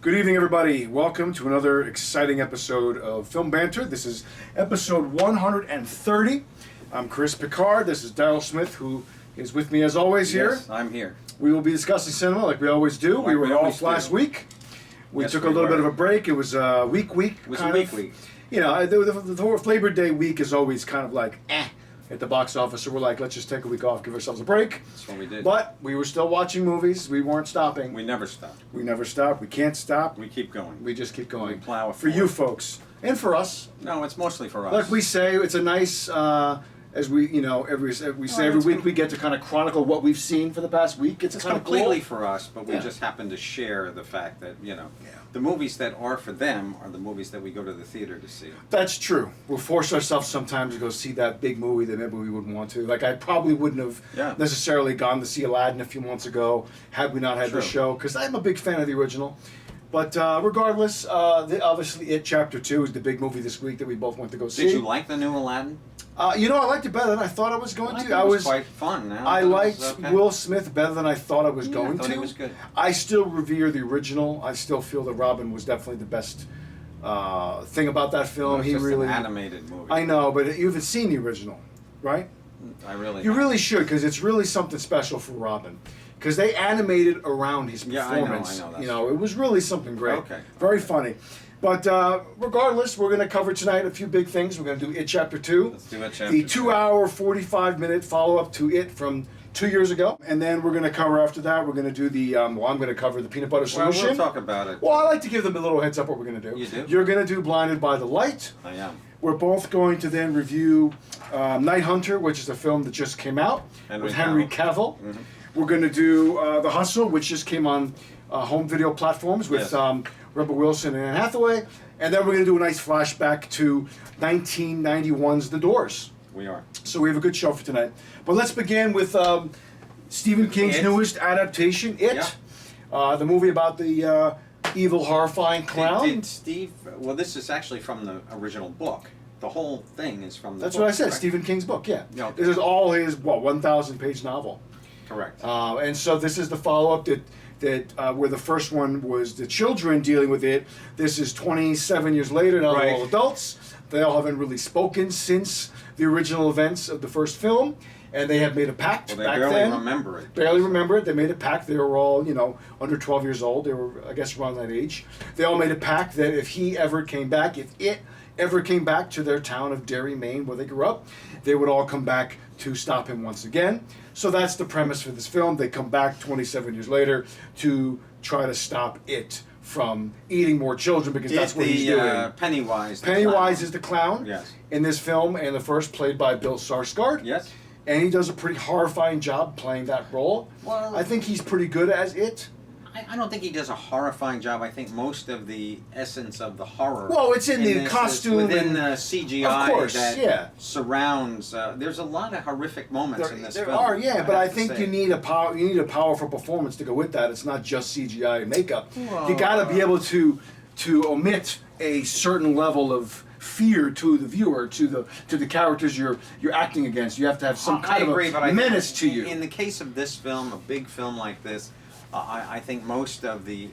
Good evening, everybody. Welcome to another exciting episode of Film Banter. This is episode 130. I'm Chris Picard. This is Daryl Smith, who is with me as always here. Yes, I'm here. We will be discussing cinema like we always do. We were off last week. We took a little bit of a break. It was a week. It was a week. You know, the Labor Day week is always kind of like, at the box office, so we're like, let's just take a week off, give ourselves a break. That's what we did. But we were still watching movies. We weren't stopping. We never stopped. We never stop. We can't stop. We keep going. We just keep going. We plow for you folks and for us. No, it's mostly for us. Like we say, it's a nice, as we, you know, every week we get to kind of chronicle what we've seen for the past week. It's kind of completely cool. for us, but we just happen to share the fact that, you know, the movies that are for them are the movies that we go to the theater to see. That's true. We'll force ourselves sometimes to go see that big movie that maybe we wouldn't want to. Like, I probably wouldn't have necessarily gone to see Aladdin a few months ago had we not had this show, because I'm a big fan of the original. But regardless, obviously It Chapter 2 is the big movie this week that we both went to go see. Did you like the new Aladdin? You know, I liked it better than I thought I was going to. It was quite fun. I liked Will Smith better than I thought I was going I thought to. He was good. I still revere the original. I still feel that Robin was definitely the best thing about that film. He really an animated movie. I know, but you haven't seen the original, right? I really. You really should, because it's really something special for Robin. Because they animated around his performance. I know. That's you know, it was really something great. Okay. Very funny. But regardless, we're going to cover tonight a few big things. We're going to do It Chapter 2. Let's do It Chapter 2. The 2-hour, 45-minute follow-up to It from 2 years ago. And then we're going to cover after that, we're going to do the, I'm going to cover the Peanut Butter Solution. Well, we'll talk about it. Well, I like to give them a little heads up what we're going to do. You do? You're going to do Blinded by the Light. I am. We're both going to then review Night Hunter, which is a film that just came out with Henry Cavill. Mm-hmm. We're going to do The Hustle, which just came on home video platforms with Rebel Wilson and Anne Hathaway. And then we're going to do a nice flashback to 1991's The Doors. We are. So we have a good show for tonight. But let's begin with Stephen King's newest adaptation, It. The movie about the evil, horrifying clown. Did Steve... Well, this is actually from the original book. The whole thing is from the book. That's what I said, correct? Stephen King's book, yeah. Okay. This is all his, 1,000-page novel. Correct. And so this is the follow-up that where the first one was the children dealing with it. This is 27 years later, now they're all adults. They all haven't really spoken since the original events of the first film, and they have made a pact back then. They barely remember it. Barely remember it. They made a pact. They were all, you know, under 12 years old. They were, I guess, around that age. They all made a pact that if he ever came back, if it ever came back to their town of Derry, Maine, where they grew up, they would all come back to stop him once again. So that's the premise for this film. They come back 27 years later to try to stop it from eating more children, because that's what he's doing. Pennywise. Pennywise is the clown yes. in this film, and the first played by Bill Skarsgård. Yes. And he does a pretty horrifying job playing that role. Well, I think he's pretty good as it. I don't think he does a horrifying job. I think most of the essence of the horror. Well, it's in the costume within and the CGI of course, that surrounds. There's a lot of horrific moments in this film. There are, but I think you need a powerful performance to go with that. It's not just CGI and makeup. Well, you got to be able to omit a certain level of fear to the viewer, to the characters you're acting against. You have to have some kind of a menace to you. In the case of this film, a big film like this, I think most of the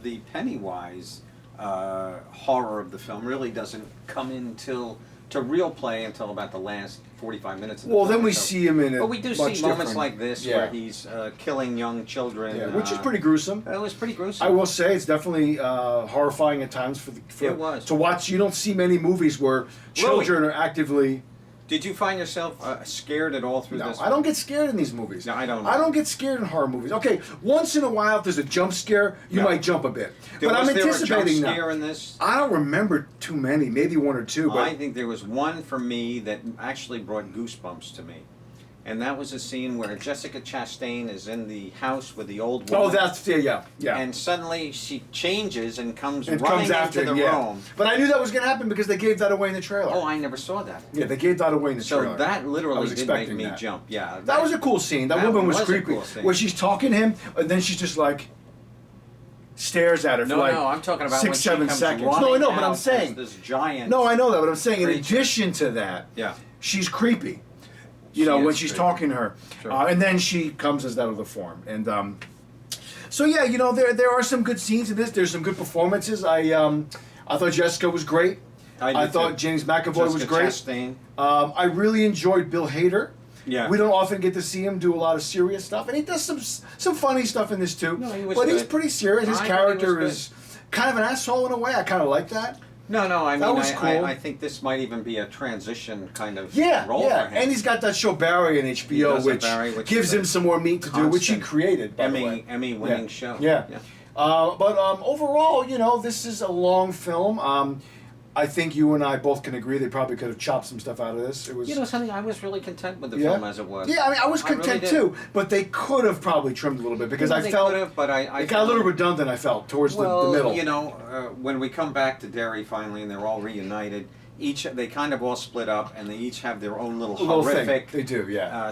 the Pennywise horror of the film really doesn't come to real play until about the last 45 minutes of the film. Then we see him in it. But we do see moments like this where he's killing young children. Which is pretty gruesome. It was pretty gruesome. I will say it's definitely horrifying at times to watch. You don't see many movies where children are actively... Did you find yourself scared at all through this? No, I don't get scared in these movies. No, I don't. I don't get scared in horror movies. Okay, once in a while, if there's a jump scare, you might jump a bit. But I'm anticipating that. In this? I don't remember too many, maybe one or two. But I think there was one for me that actually brought goosebumps to me. And that was a scene where Jessica Chastain is in the house with the old woman. Oh, that's yeah. And suddenly she changes and comes running into the room. But I knew that was going to happen because they gave that away in the trailer. Oh, I never saw that. Yeah, they gave that away in the trailer. So that literally did make me jump. Yeah. That was a cool scene. That woman was creepy. Cool scene. Where she's talking to him, and then she's just like stares at her for I'm talking about 6-7 seconds. No, I know, but I'm saying this giant. No, I know that, but I'm saying creature. In addition to that, she's creepy. You know, when she's talking to her. Sure. And then she comes as that other form. And So yeah, you know, there are some good scenes in this. There's some good performances. I thought Jessica was great. I thought James McAvoy was great. Chastain. I really enjoyed Bill Hader. Yeah. We don't often get to see him do a lot of serious stuff, and he does some funny stuff in this too. No, he was but good. he's pretty serious. His I thought he character was is kind of an asshole in a way. I kind of like that. No, I That mean, was cool. I think this might even be a transition kind of Yeah, role yeah. for him. And he's got that show Barry on HBO, does a which Barry, which gives is a him some more meat to do, which he constant created, by the way. Emmy-winning Yeah. show. Yeah. But overall, you know, this is a long film. I think you and I both can agree they probably could have chopped some stuff out of this. It was, You know something, I was really content with the Yeah. film as it was. yeah, I mean, I was I really content did. too, but they could have probably trimmed a little bit because I They felt could have, but I it got a little redundant. I felt towards the middle. you know, when we come back to Derry finally and they're all reunited, they kind of all split up and they each have their own little Little thing. horrific, They do, yeah.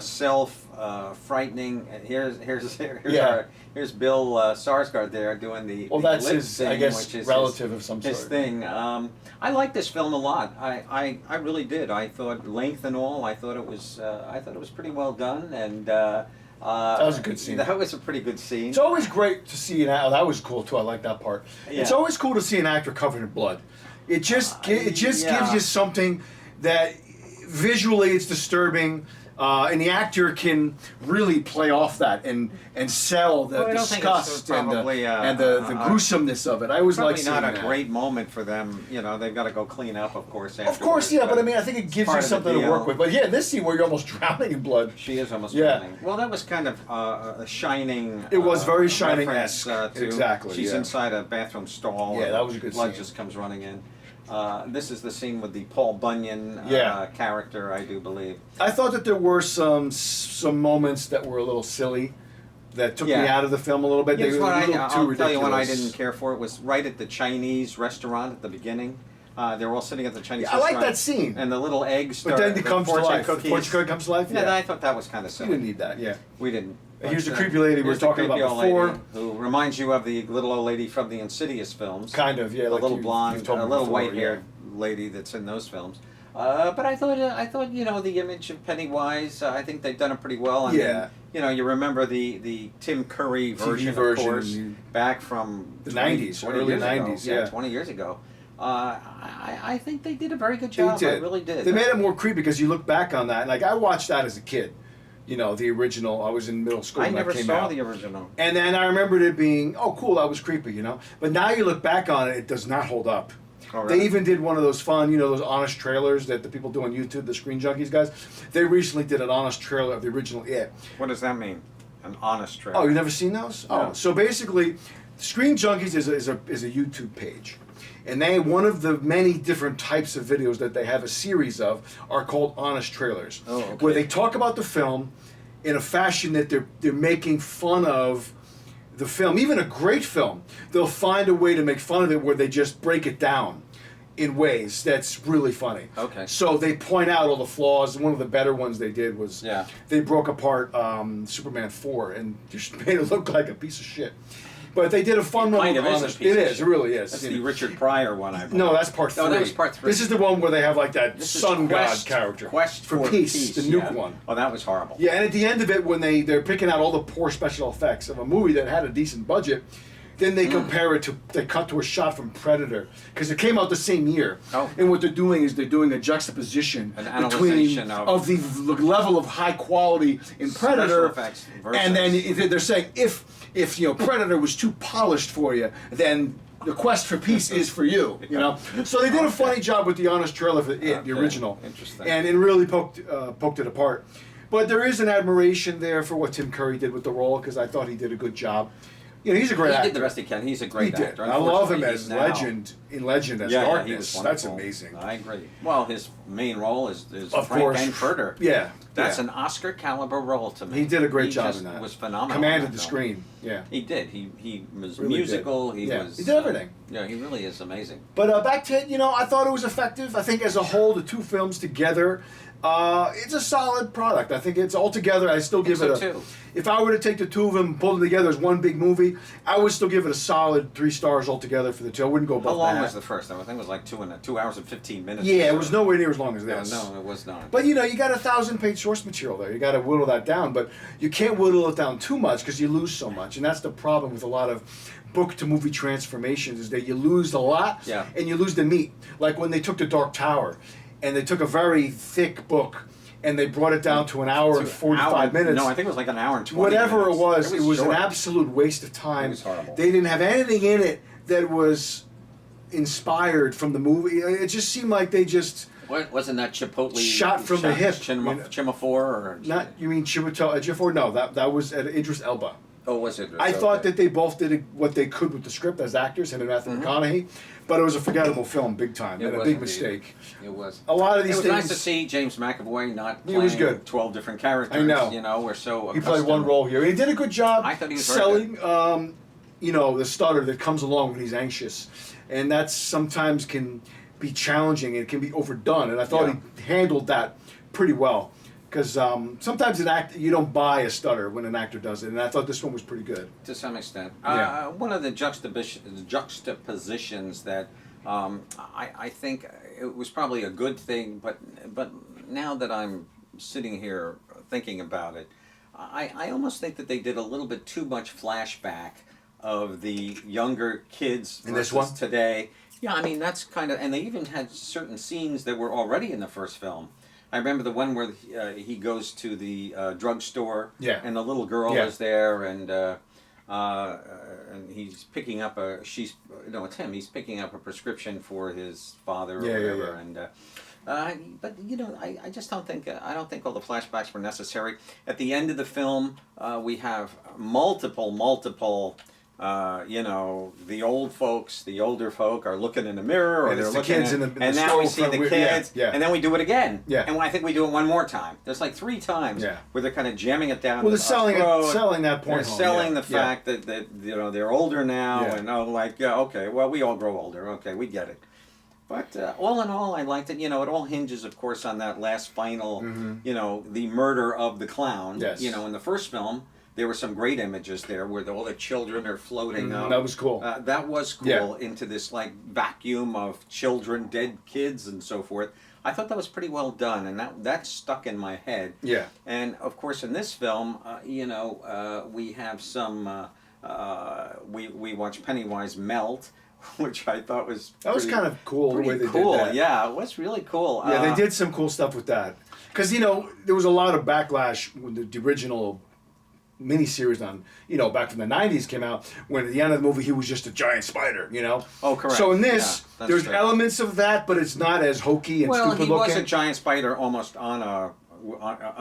frightening. Here's Yeah. here's Bill Sarsgaard there doing the Well, the that's lip his, I thing, guess, which is relative of some his sort. thing. I like this film a lot. I really did. I thought length and all. I thought it was pretty well done and. That was a good scene. That was a pretty good scene. It's always great to see oh, that was cool too. I like that part. Yeah. It's always cool to see an actor covered in blood. It just gives yeah. you something that visually it's disturbing, and the actor can really play off that and sell the Well, I don't think it's disgust and probably, the gruesomeness of it. I always like Probably seeing not a that. great moment for them. You know, they've got to go clean up, of course. Of course, yeah, but I mean, I think it gives part you of the something to deal. work with. But yeah, this scene where you're almost drowning in blood. She is almost Yeah. drowning. Well, that was kind of a Shining. It was very reference, Shining-esque. to- Exactly, She's yeah. inside a bathroom stall. Yeah, and that was a good blood scene. just comes running in. This is the scene with the Paul Bunyan Yeah. character, I do believe. I thought that there were some moments that were a little silly, that took me Yeah. out of the film a little bit. Here's They were what a little too I'll tell ridiculous. you what I didn't care for. It was right at the Chinese restaurant at the beginning. They were all sitting at the Chinese Yeah, I restaurant. like that scene. And the little eggs But start, then it the comes to fortune life. cookies. The fortune cookie comes to life. Yeah, Yeah, I thought that was kind of you silly. didn't need that. Yeah. We didn't. And here's But, the creepy lady we were here's the talking creepy about old before. lady who reminds you of the little old lady from the Insidious films. Kind of, yeah. The like little you've blonde, told me little before, white-haired lady that's in those films. But I thought you know the image of Pennywise. I think they've done it pretty well. I Yeah. mean, you know, you remember the Tim Curry version, version, of course, you- back from The 20 90s, 20 early years ago. 90s, yeah. 20 years ago. I think they did a very good They job. did. I really did. They made it more creepy because you look back on that. And like I watched that as a kid. You know, the original. I was in middle school I when never that came saw out. the original. And then I remembered it being, oh, cool, that was creepy, you know. But now you look back on it, it does not hold up. Oh, really? They even did one of those fun, you know, those honest trailers that the people do on YouTube, the Screen Junkies guys. They recently did an honest trailer of the original It. What does that mean? An honest trailer. Oh, you've never seen those? No. Oh, so basically, Screen Junkies is a YouTube page. And one of the many different types of videos that they have a series of are called honest trailers. Oh, okay. Where they talk about the film in a fashion that they're making fun of the film. Even a great film, they'll find a way to make fun of it where they just break it down in ways that's really funny. Okay. So they point out all the flaws. One of the better ones they did was Yeah. they broke apart Superman 4 and just made it look like a piece of shit. But they did a fun one. kind of with is a honest. piece It of is. shit. It really is. That's You the know. Richard Pryor one, I believe. No, that's part 3. No, that was part 3. This is the one where they have like that This is sun Quest, god character. Quest for peace, the nuke one. Oh, that was horrible. Yeah, and at the end of it, when they're picking out all the poor special effects of a movie that had a decent budget, then they compare it to, they cut to a shot from Predator, because it came out the same year. Oh. And what they're doing is they're doing a juxtaposition An between analyzation of the level of high quality in Predator, Special effects versus- and then they're saying if you know Predator was too polished for you, then the quest for peace is for you. You know, so they did a funny job with the honest trailer for the Okay. original, Interesting. and it really poked it apart. But there is an admiration there for what Tim Curry did with the role, because I thought he did a good job. You know, he's a great He actor. did the best he can. He's a He great did. actor. And I love him Unfortunately, as he's now- Legend as Yeah, he Darkness. was That's wonderful. amazing. I agree. Well, his main role is Of Frank course. Frankfurter. Yeah, That's yeah. an Oscar caliber role to me. He did a great job just in that. Was phenomenal. Commanded in the that film. screen. Yeah. He did. He was Really musical. did. He Yeah. was. He did everything. Yeah, he really is amazing. But back to it, you know, I thought it was effective. I think as a whole, the two films together, it's a solid product. I think it's altogether. I still give so it a. too. If I were to take the two of them and pull them together as one big movie, I would still give it a solid 3 stars altogether for the two. I wouldn't go above How long that. was the first? I think it was like 2 hours and 15 minutes. Yeah, or it was so. nowhere near as as long as this. No, it was not. But you know, you got 1,000-page source material there. You got to whittle that down, but you can't whittle it down too much because you lose so much, and that's the problem with a lot of book-to-movie transformations is that you lose a lot and you lose the meat. Like when they took The Dark Tower, and they took a very thick book and they brought it down to an hour and 45 minutes. No, I think it was like an hour and 20 Whatever minutes. it was an absolute waste of time. It was horrible. They didn't have anything in it that was inspired from the movie. It just seemed like they just wasn't that Chipotle shot from the hip. Chimafore or not? You mean Chiwetel? No, that was Idris Elba. Oh, was it? I thought that they both did what they could with the script as actors, him and Matthew McConaughey, but it was a forgettable film, big time, and a big mistake. It was. A lot of these things. It was nice to see James McAvoy not playing was good. 12 different characters. I know. You know, we're so He played one role here. He did a good job. I thought he was selling, you know, the stutter that comes along when he's anxious, and that sometimes can be challenging and it can be overdone. And I thought he handled that pretty well. Because sometimes you don't buy a stutter when an actor does it, and I thought this one was pretty good. To some extent. Yeah. One of the juxtapositions that I think it was probably a good thing, but now that I'm sitting here thinking about it, I almost think that they did a little bit too much flashback of the younger kids in this versus one today. Yeah, I mean that's kind of, and they even had certain scenes that were already in the first film. I remember the one where he goes to the drugstore, and the little girl is there, and he's picking up it's him. He's picking up a prescription for his father or whatever, and. But you know, I just don't think I don't think all the flashbacks were necessary. At the end of the film, we have multiple. You know, the older folk are looking in the mirror, or and they're the looking kids in, in the and now we see the kids, and then we do it again, and I think we do it one more time. There's like 3 times where they're kind of jamming it down. Well, they're selling that point. They're selling the fact that you know they're older now, and okay, well we all grow older, okay, we get it. But all in all, I liked it. You know, it all hinges, of course, on that last final, you know, the murder of the clown. Yes. You know, in the first film, there were some great images there where all the children are floating up. That was cool. That was cool into this like vacuum of children, dead kids, and so forth. I thought that was pretty well done, and that stuck in my head. Yeah. And of course, in this film, you know, we have some. We watch Pennywise melt, which I thought was kind of cool the way they did that. Yeah, it was really cool. Yeah, they did some cool stuff with that. Because you know, there was a lot of backlash when the original miniseries on, you know, back from the 90s came out, when at the end of the movie he was just a giant spider, you know? Oh, correct. So in this, there's elements of that, but it's not as hokey and stupid looking. Well, he was a giant spider almost on a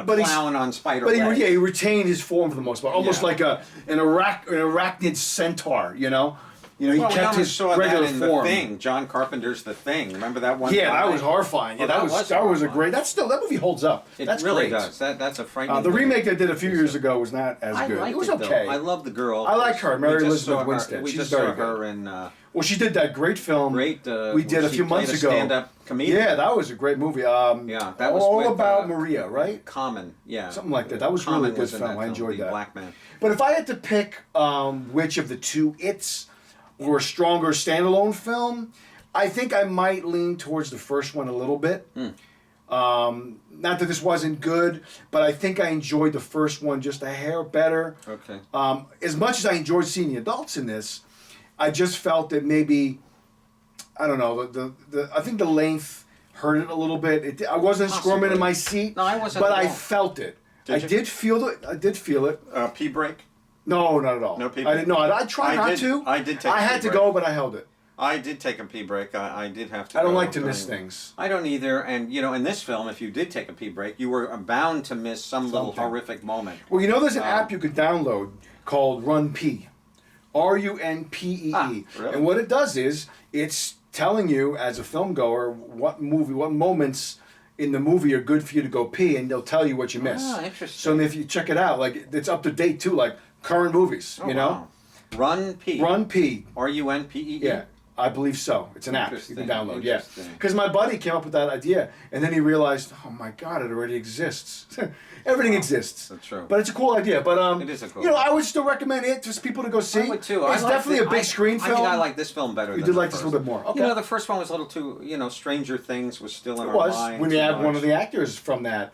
clown on spider legs. But he retained his form for the most part, almost like an arachnid centaur, you know? You know, he kept his regular form. The Thing, John Carpenter's The Thing. Remember that one? Yeah, that was horrifying. Yeah, that was a great. That movie holds up. That's really great. does. That's a frightening. The remake they did a few years ago was not as good. It was okay. I love the girl. I like her, Mary Elizabeth Winstead. She's very good. Her in. Well, she did that great film. We did a few months ago. Stand-up comedian. Yeah, that was a great movie. Yeah, that was all with, about Maria, right? Common. Yeah, something like that. That was really a good film. I enjoyed that. Black man. But if I had to pick which of the two It's or a stronger standalone film, I think I might lean towards the first one a little bit. Not that this wasn't good, but I think I enjoyed the first one just a hair better. Okay. As much as I enjoyed seeing the adults in this, I just felt that maybe, I don't know, I think the length hurt it a little bit. I wasn't squirming in my seat. No, I wasn't. But I felt it. I did feel it. Pee break? No, not at all. No pee break? I didn't know. I tried not to. I did take I had to go, but I held it. I did take a pee break. I did have to. I don't like to miss things. I don't either. And you know, in this film, if you did take a pee break, you were bound to miss some little horrific moment. Well, you know, there's an app you could download called Run Pee, RUNPEE, really? And what it does is it's telling you as a film goer what moments in the movie are good for you to go pee, and they'll tell you what you missed. Ah, interesting. So if you check it out, like it's up to date too, like current movies, you know. Wow. Run Pee. Run Pee. RUNPEE. Yeah. I believe so. It's an app you can Interesting, download. Yeah, interesting. because my buddy came up with that idea, and then he realized, oh my God, it already exists. Everything exists. That's true. But it's a cool idea. But It is a cool you know, idea. I would still recommend it to people to go see. I would too. It's I like definitely a big I screen film. I think I like this film better. You than did the like this a first. little bit more. Okay. You know, the first one was a little too. You know, Stranger Things was still in It our was mind. when you too had one much. of the actors from that.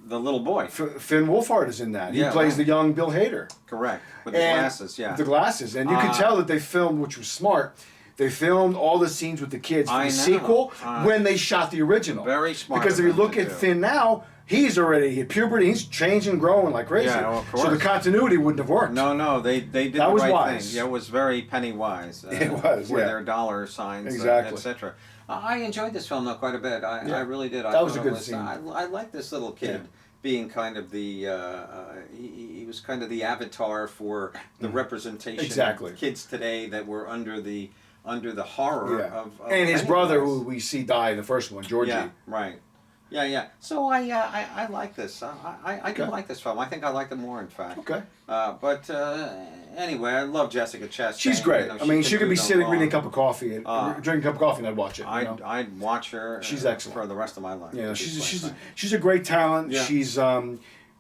The little boy. Finn Wolfhard is in that. He Yeah, plays right. the young Bill Hader. Correct. With the And glasses. Yeah. The glasses, and you could tell that they filmed, which was smart. They filmed all the scenes with the kids for I the know. sequel when they shot the original. Very smart Because of if you them look to at do. Finn now, he's already hit puberty. He's changing, growing like crazy. Yeah, well, of so the course. continuity wouldn't have worked. No, they did That the was right wise. thing. Yeah, it was very penny wise. It was, with yeah. their dollar signs, Exactly. etc. I enjoyed this film though quite a bit. Yeah. I really did. I That was thought a good it was, scene. I like this little kid. Yeah. Being kind of the, he was kind of the avatar for the representation Exactly. of kids today that were under the horror Yeah. of And his brother, Pennywise. who we see die in the first one, Georgie. Yeah, right. Yeah. So I like this. I do Okay. like this film. I think I liked it more, in fact. Okay. But anyway, I love Jessica Chastain. She's great. You know, I mean, she could be do no sitting wrong. reading a cup of coffee, and drinking a cup of coffee, and I'd watch it. You know? I'd watch her. She's excellent. for the rest of my life. Yeah, She's she's a great talent. Yeah. She's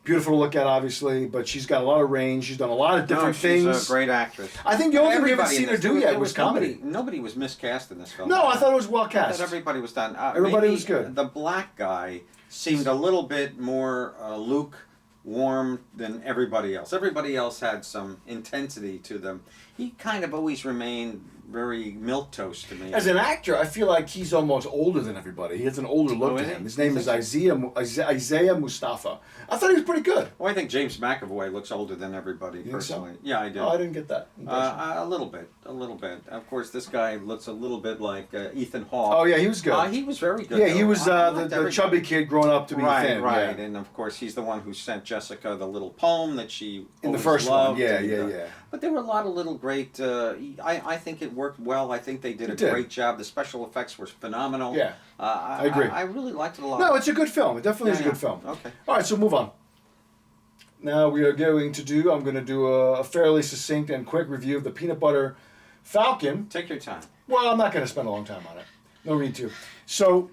beautiful to look at, obviously, but she's got a lot of range. She's done a lot of different things. She's a great actress. I think the only thing we haven't Everybody seen in her this- do there yet was comedy. Nobody was miscast in this film. No, I thought it was well I cast. thought everybody was done. Everybody maybe was good. The black guy seemed a little bit more lukewarm than everybody else. Everybody else had some intensity to them. He kind of always remained very milquetoast to me. As an actor, I feel like he's almost older than everybody. He has an older look Oh, to is he? him. His name You is think Isaiah Mustafa. I thought he was pretty good. Well, I think James McAvoy looks older than everybody, think so? personally. Yeah, I do. Oh, I didn't get that impression. A little bit. Of course, this guy looks a little bit like Ethan Hawke. Oh, yeah, he was good. He was very good. Yeah, he though. was I the liked every- chubby kid growing up to be Right, thin. right, Yeah. and of course he's the one who sent Jessica the little poem that she In the always first one, loved, yeah, and, yeah. But there were a lot of little great. I think it worked well. I think they did a It did. great job. The special effects were phenomenal. Yeah, I agree. I really liked it a lot. No, it's a good film. It definitely is a Yeah, good film. Okay. All right, so move on. Now I'm going to do a fairly succinct and quick review of the Peanut Butter Falcon. Take your time. Well, I'm not going to spend a long time on it. No need to. So,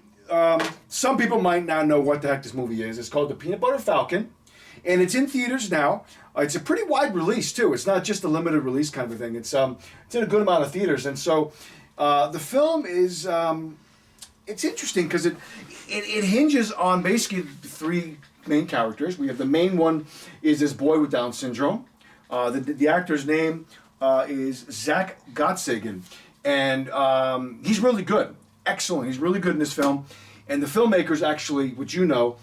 some people might not know what the heck this movie is. It's called The Peanut Butter Falcon, and it's in theaters now. It's a pretty wide release, too. It's not just a limited release kind of a thing. It's in a good amount of theaters, and so the film is it's interesting because it hinges on basically three main characters. We have the main one is this boy with Down syndrome. The actor's name is Zach Gottsagen, and he's really good. Excellent. He's really good in this film. And the filmmakers actually, which you know,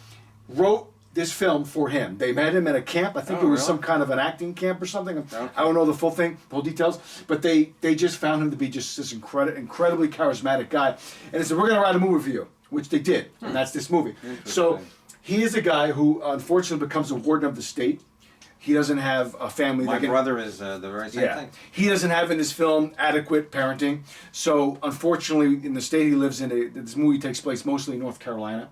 wrote this film for him. They met him at a camp. I think Oh, it was really? some kind of an acting camp or something. Okay. I don't know the full thing, full details, but they just found him to be just this incredibly charismatic guy. And they said, we're going to write a movie for you, which they did. And that's this movie. So Interesting. he is a guy who unfortunately becomes a warden of the state. He doesn't have a family. My that can, brother is the very same thing. he doesn't have in this film adequate parenting. So unfortunately, in the state he lives in, this movie takes place mostly in North Carolina.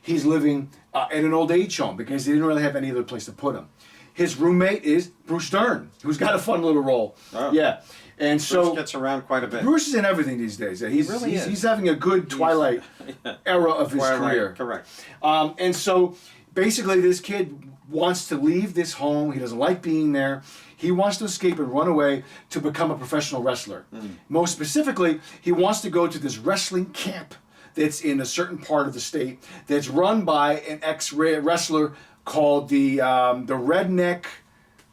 He's living in an old age home because they didn't really have any other place to put him. His roommate is Bruce Dern, who's got a fun little role. Oh. Yeah, and so Bruce gets around quite a bit. Bruce is in everything these days. He's really is. he's having a good Twilight era of his Right, career. correct. And so basically this kid wants to leave this home. He doesn't like being there. He wants to escape and run away to become a professional wrestler. Most specifically, he wants to go to this wrestling camp that's in a certain part of the state that's run by an ex-wrestler called the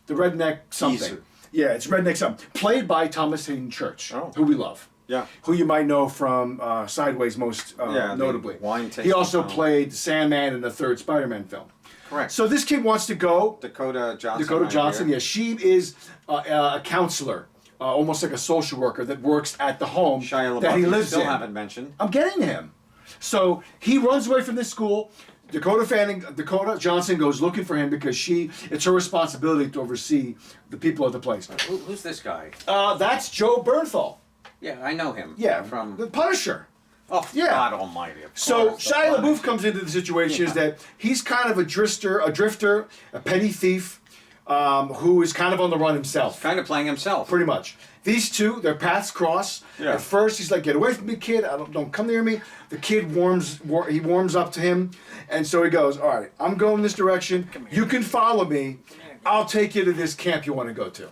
Redneck something. Geezer. Yeah, it's Redneck something. Played by Thomas Hayden Church, Oh. who we love. Yeah. Who you might know from Sideways most Yeah, the notably. wine tasting He also film. played Sandman in the third Spider-Man film. Correct. So this kid wants to go. Dakota Johnson. Dakota right Johnson, here. yeah, she is a counselor, almost like a social worker that works at the home Shia LaBeouf, that he you lives still in. haven't mentioned. I'm getting to him. So he runs away from this school. Dakota Johnson goes looking for him because it's her responsibility to oversee the people at the place. Who's this guy? That's Joe Bernthal. Yeah, I know him. Yeah, From. the Punisher. Oh, Yeah. God Almighty. Of So course, the Shia Punisher. LaBeouf comes into the situation is that he's kind of a drifter, a petty thief. who is kind of on the run himself. Kind of playing himself. Pretty much. These two, their paths cross. Yeah. At first, he's like, "Get away from me, kid! Don't come near me." The kid warms up to him, and so he goes, "All right, I'm going this direction. You can follow me. I'll take you to this camp you want to go to."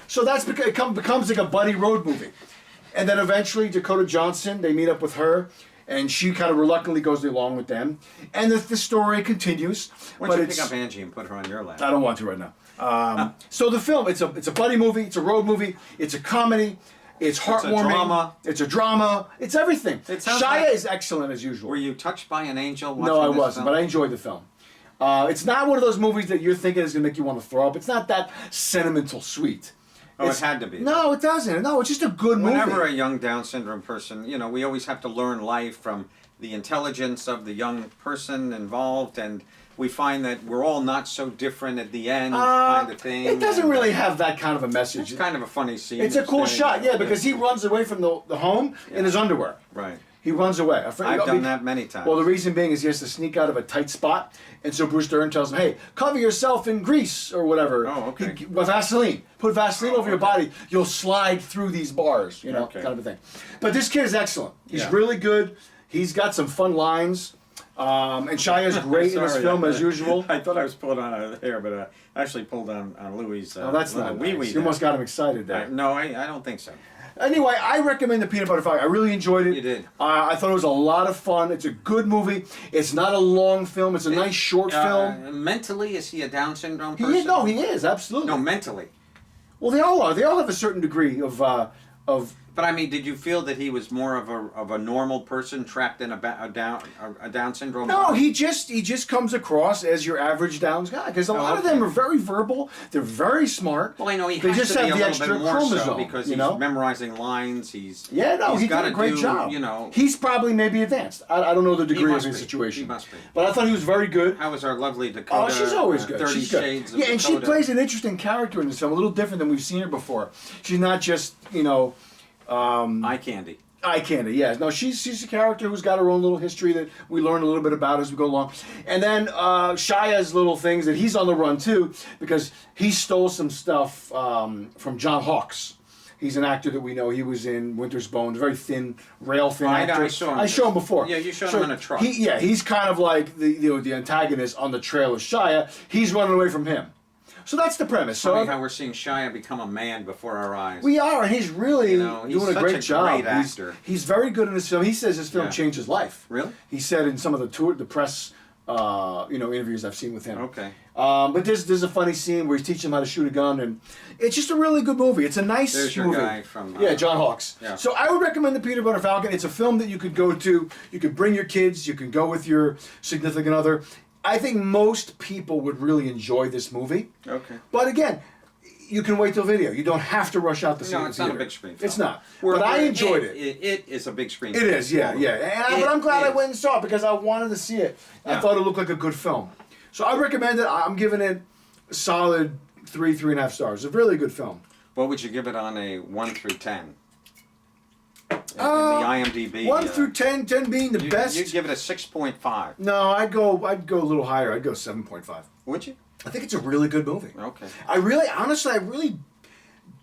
So that's because it becomes like a buddy road movie, and then eventually Dakota Johnson, they meet up with her, and she kind of reluctantly goes along with them, and the story continues. Why don't you pick up Angie and put her on your lap? I don't want to right now. So the film, it's a buddy movie, it's a road movie, it's a comedy, it's heartwarming, it's a drama, it's everything. Shia is excellent as usual. Were you touched by an angel watching No, I this wasn't, film? but I enjoyed the film. It's not one of those movies that you're thinking is going to make you want to throw up. It's not that sentimental sweet. Oh, it had to be. No, it doesn't. No, it's just a good Whenever movie. a young Down syndrome person, we always have to learn life from the intelligence of the young person involved, and we find that we're all not so different at the end, kind of thing. It doesn't really have that kind of a message. It's kind of a funny scene. It's a cool shot, yeah, because he runs away from the home in his underwear. Right. He runs away. I've done that many times. Well, the reason being is he has to sneak out of a tight spot, and so Bruce Dern tells him, "Hey, cover yourself in grease or whatever. Oh, okay. With Vaseline. Put Vaseline over your body. You'll slide through these bars, Okay. kind of a thing." But this kid is excellent. He's Yeah. really good. He's got some fun lines. And Shia's great in this film as usual. I thought I was pulling on her hair, but I actually pulled on Louis'. Oh, that's not wee nice. wee. You almost got him excited there. No, I don't think so. Anyway, I recommend the Peanut Butter Falcon. I really enjoyed it. You did. I thought it was a lot of fun. It's a good movie. It's not a long film. It's a nice short film. Mentally, is he a Down syndrome person? He is, absolutely. No, mentally. Well, they all are. They all have a certain degree of But I mean, did you feel that he was more of a normal person trapped in a Down syndrome? No, body? he just comes across as your average Downs guy because a lot of them are very verbal. They're very smart. Well, I know he they has just to be have a the little extra bit more chromosome so because he's memorizing lines. He's he got did a great job. He's probably maybe advanced. I don't know the degree of his situation. He must be. But I thought he was very good. How was our lovely Dakota? Oh, she's always good. 30 She's good. Shades of Yeah, and she Dakota. plays an interesting character in this film, a little different than we've seen her before. She's not just eye candy. Eye candy, yes. No, she's a character who's got her own little history that we learn a little bit about as we go along. And then Shia's little things that he's on the run too because he stole some stuff from John Hawkes. He's an actor that we know. He was in Winter's Bone, a very thin, rail-thin actor. I saw him before. Yeah, you showed him in a truck. He's kind of like the antagonist on the trail of Shia. He's running away from him. So that's the premise. Funny how we're seeing Shia become a man before our eyes. We are, and he's really he's doing a great job. Great actor. He's very good in this film. He says this film changed his life. Really? He said in some of the press, interviews I've seen with him. Okay. But there's a funny scene where he's teaching him how to shoot a gun, and it's just a really good movie. It's a nice There's your movie. guy from John Hawkes. Yeah. So I would recommend the Peanut Butter Falcon. It's a film that you could go to. You could bring your kids. You can go with your significant other. I think most people would really enjoy this movie. Okay. But again, you can wait till video. You don't have to rush out to see it. No, it's not a big screen film. It's not. But I enjoyed it. It is a big screen It film. is, yeah. But I'm glad I went and saw it because I wanted to see it. I thought it looked like a good film. So I recommend it. I'm giving it a solid 3.5 stars. It's a really good film. What would you give it on a 1 through 10? In the IMDb. 1 through 10, 10 being the best. You'd give it a 6.5. No, I'd go a little higher. I'd go 7.5. Would you? I think it's a really good movie. Okay. I really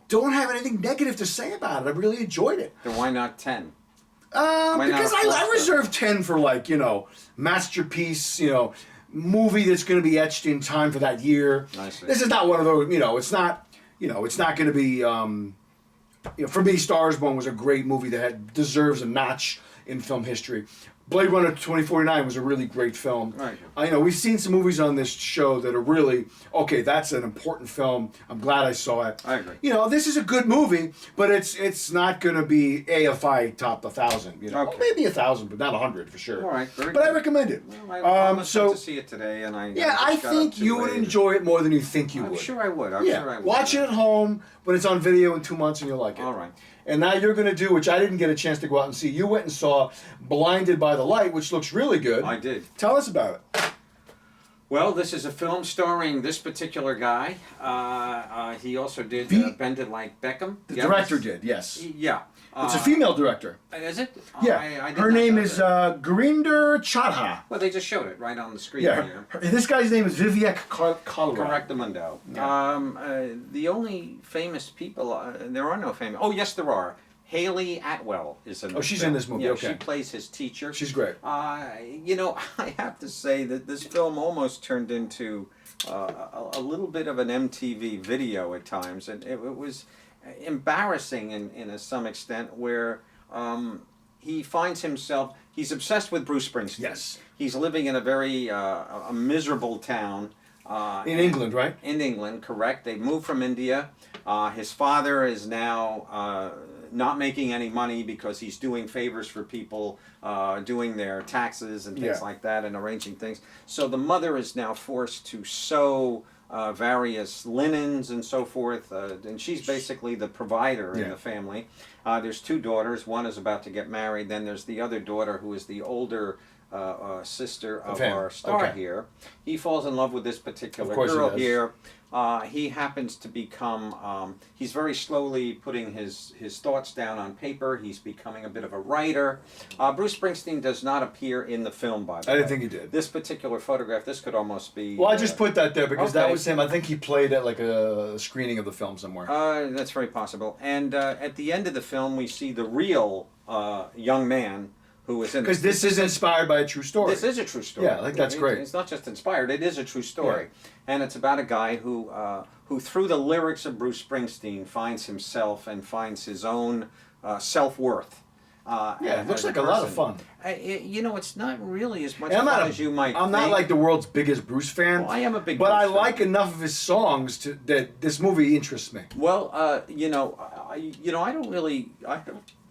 don't have anything negative to say about it. I really enjoyed it. Then why not 10? Because I reserve 10 for masterpiece, movie that's going to be etched in time for that year. I see. This is not one of those, it's not going to be, for me, Stars Born was a great movie that deserves a notch in film history. Blade Runner 2049 was a really great film. Right. We've seen some movies on this show that are really, okay, that's an important film. I'm glad I saw it. I agree. This is a good movie, but it's not going to be if I top 1,000. Okay. Maybe 1,000, but not 100 for sure. All right, very but good. I recommend it. Well, I must have to see it today, and I think you would enjoy it more than you think you would. I'm sure I would. I'm sure I would. Watch it at home when it's on video in 2 months, and you'll like it. All right. And now you're going to do, which I didn't get a chance to go out and see. You went and saw Blinded by the Light, which looks really good. I did. Tell us about it. Well, this is a film starring this particular guy. He also did Bend It Like Beckham. The director did, yes. Yeah. It's a female director. Is it? Yeah. I did her not name know is that. Gurinder Chadha. Well, they just showed it right on the screen Yeah. here. This guy's name is Vivek Kalra. Correctamundo. Yeah. The only famous people, there are no famous. Oh, yes, there are. Haley Atwell is in this. Oh, she's film. in this movie. Yeah, Okay. she plays his teacher. She's great. You know, I have to say that this film almost turned into a little bit of an MTV video at times, and it was embarrassing in some extent, where he finds himself, he's obsessed with Bruce Springsteen. Yes. He's living in a very a miserable town. In England, right? In England, correct. They moved from India. His father is now not making any money because he's doing favors for people, doing their taxes and things like that, and arranging things. So the mother is now forced to sew various linens and so forth, and she's basically the provider in the family. There's two daughters. One is about to get married. Then there's the other daughter, who is the older sister of our star here. He falls in love with this particular girl here. He happens to become, he's very slowly putting his thoughts down on paper. He's becoming a bit of a writer. Bruce Springsteen does not appear in the film, by the way. I didn't think he did. This particular photograph, this could almost be... Well, I just put that there because that was him. I think he played at like a screening of the film somewhere. That's very possible. And at the end of the film, we see the real young man who is in because this is inspired by a true story. This is a true story. Yeah, I think that's great. It's not just inspired; it is a true story, and it's about a guy who through the lyrics of Bruce Springsteen, finds himself and finds his own self-worth. It looks like a lot of fun. You know, it's not really as much fun as you might think. I'm not like the world's biggest Bruce fan. Well, I am a big but Bruce I fan. like enough of his songs that this movie interests me. Well, you know, I don't really.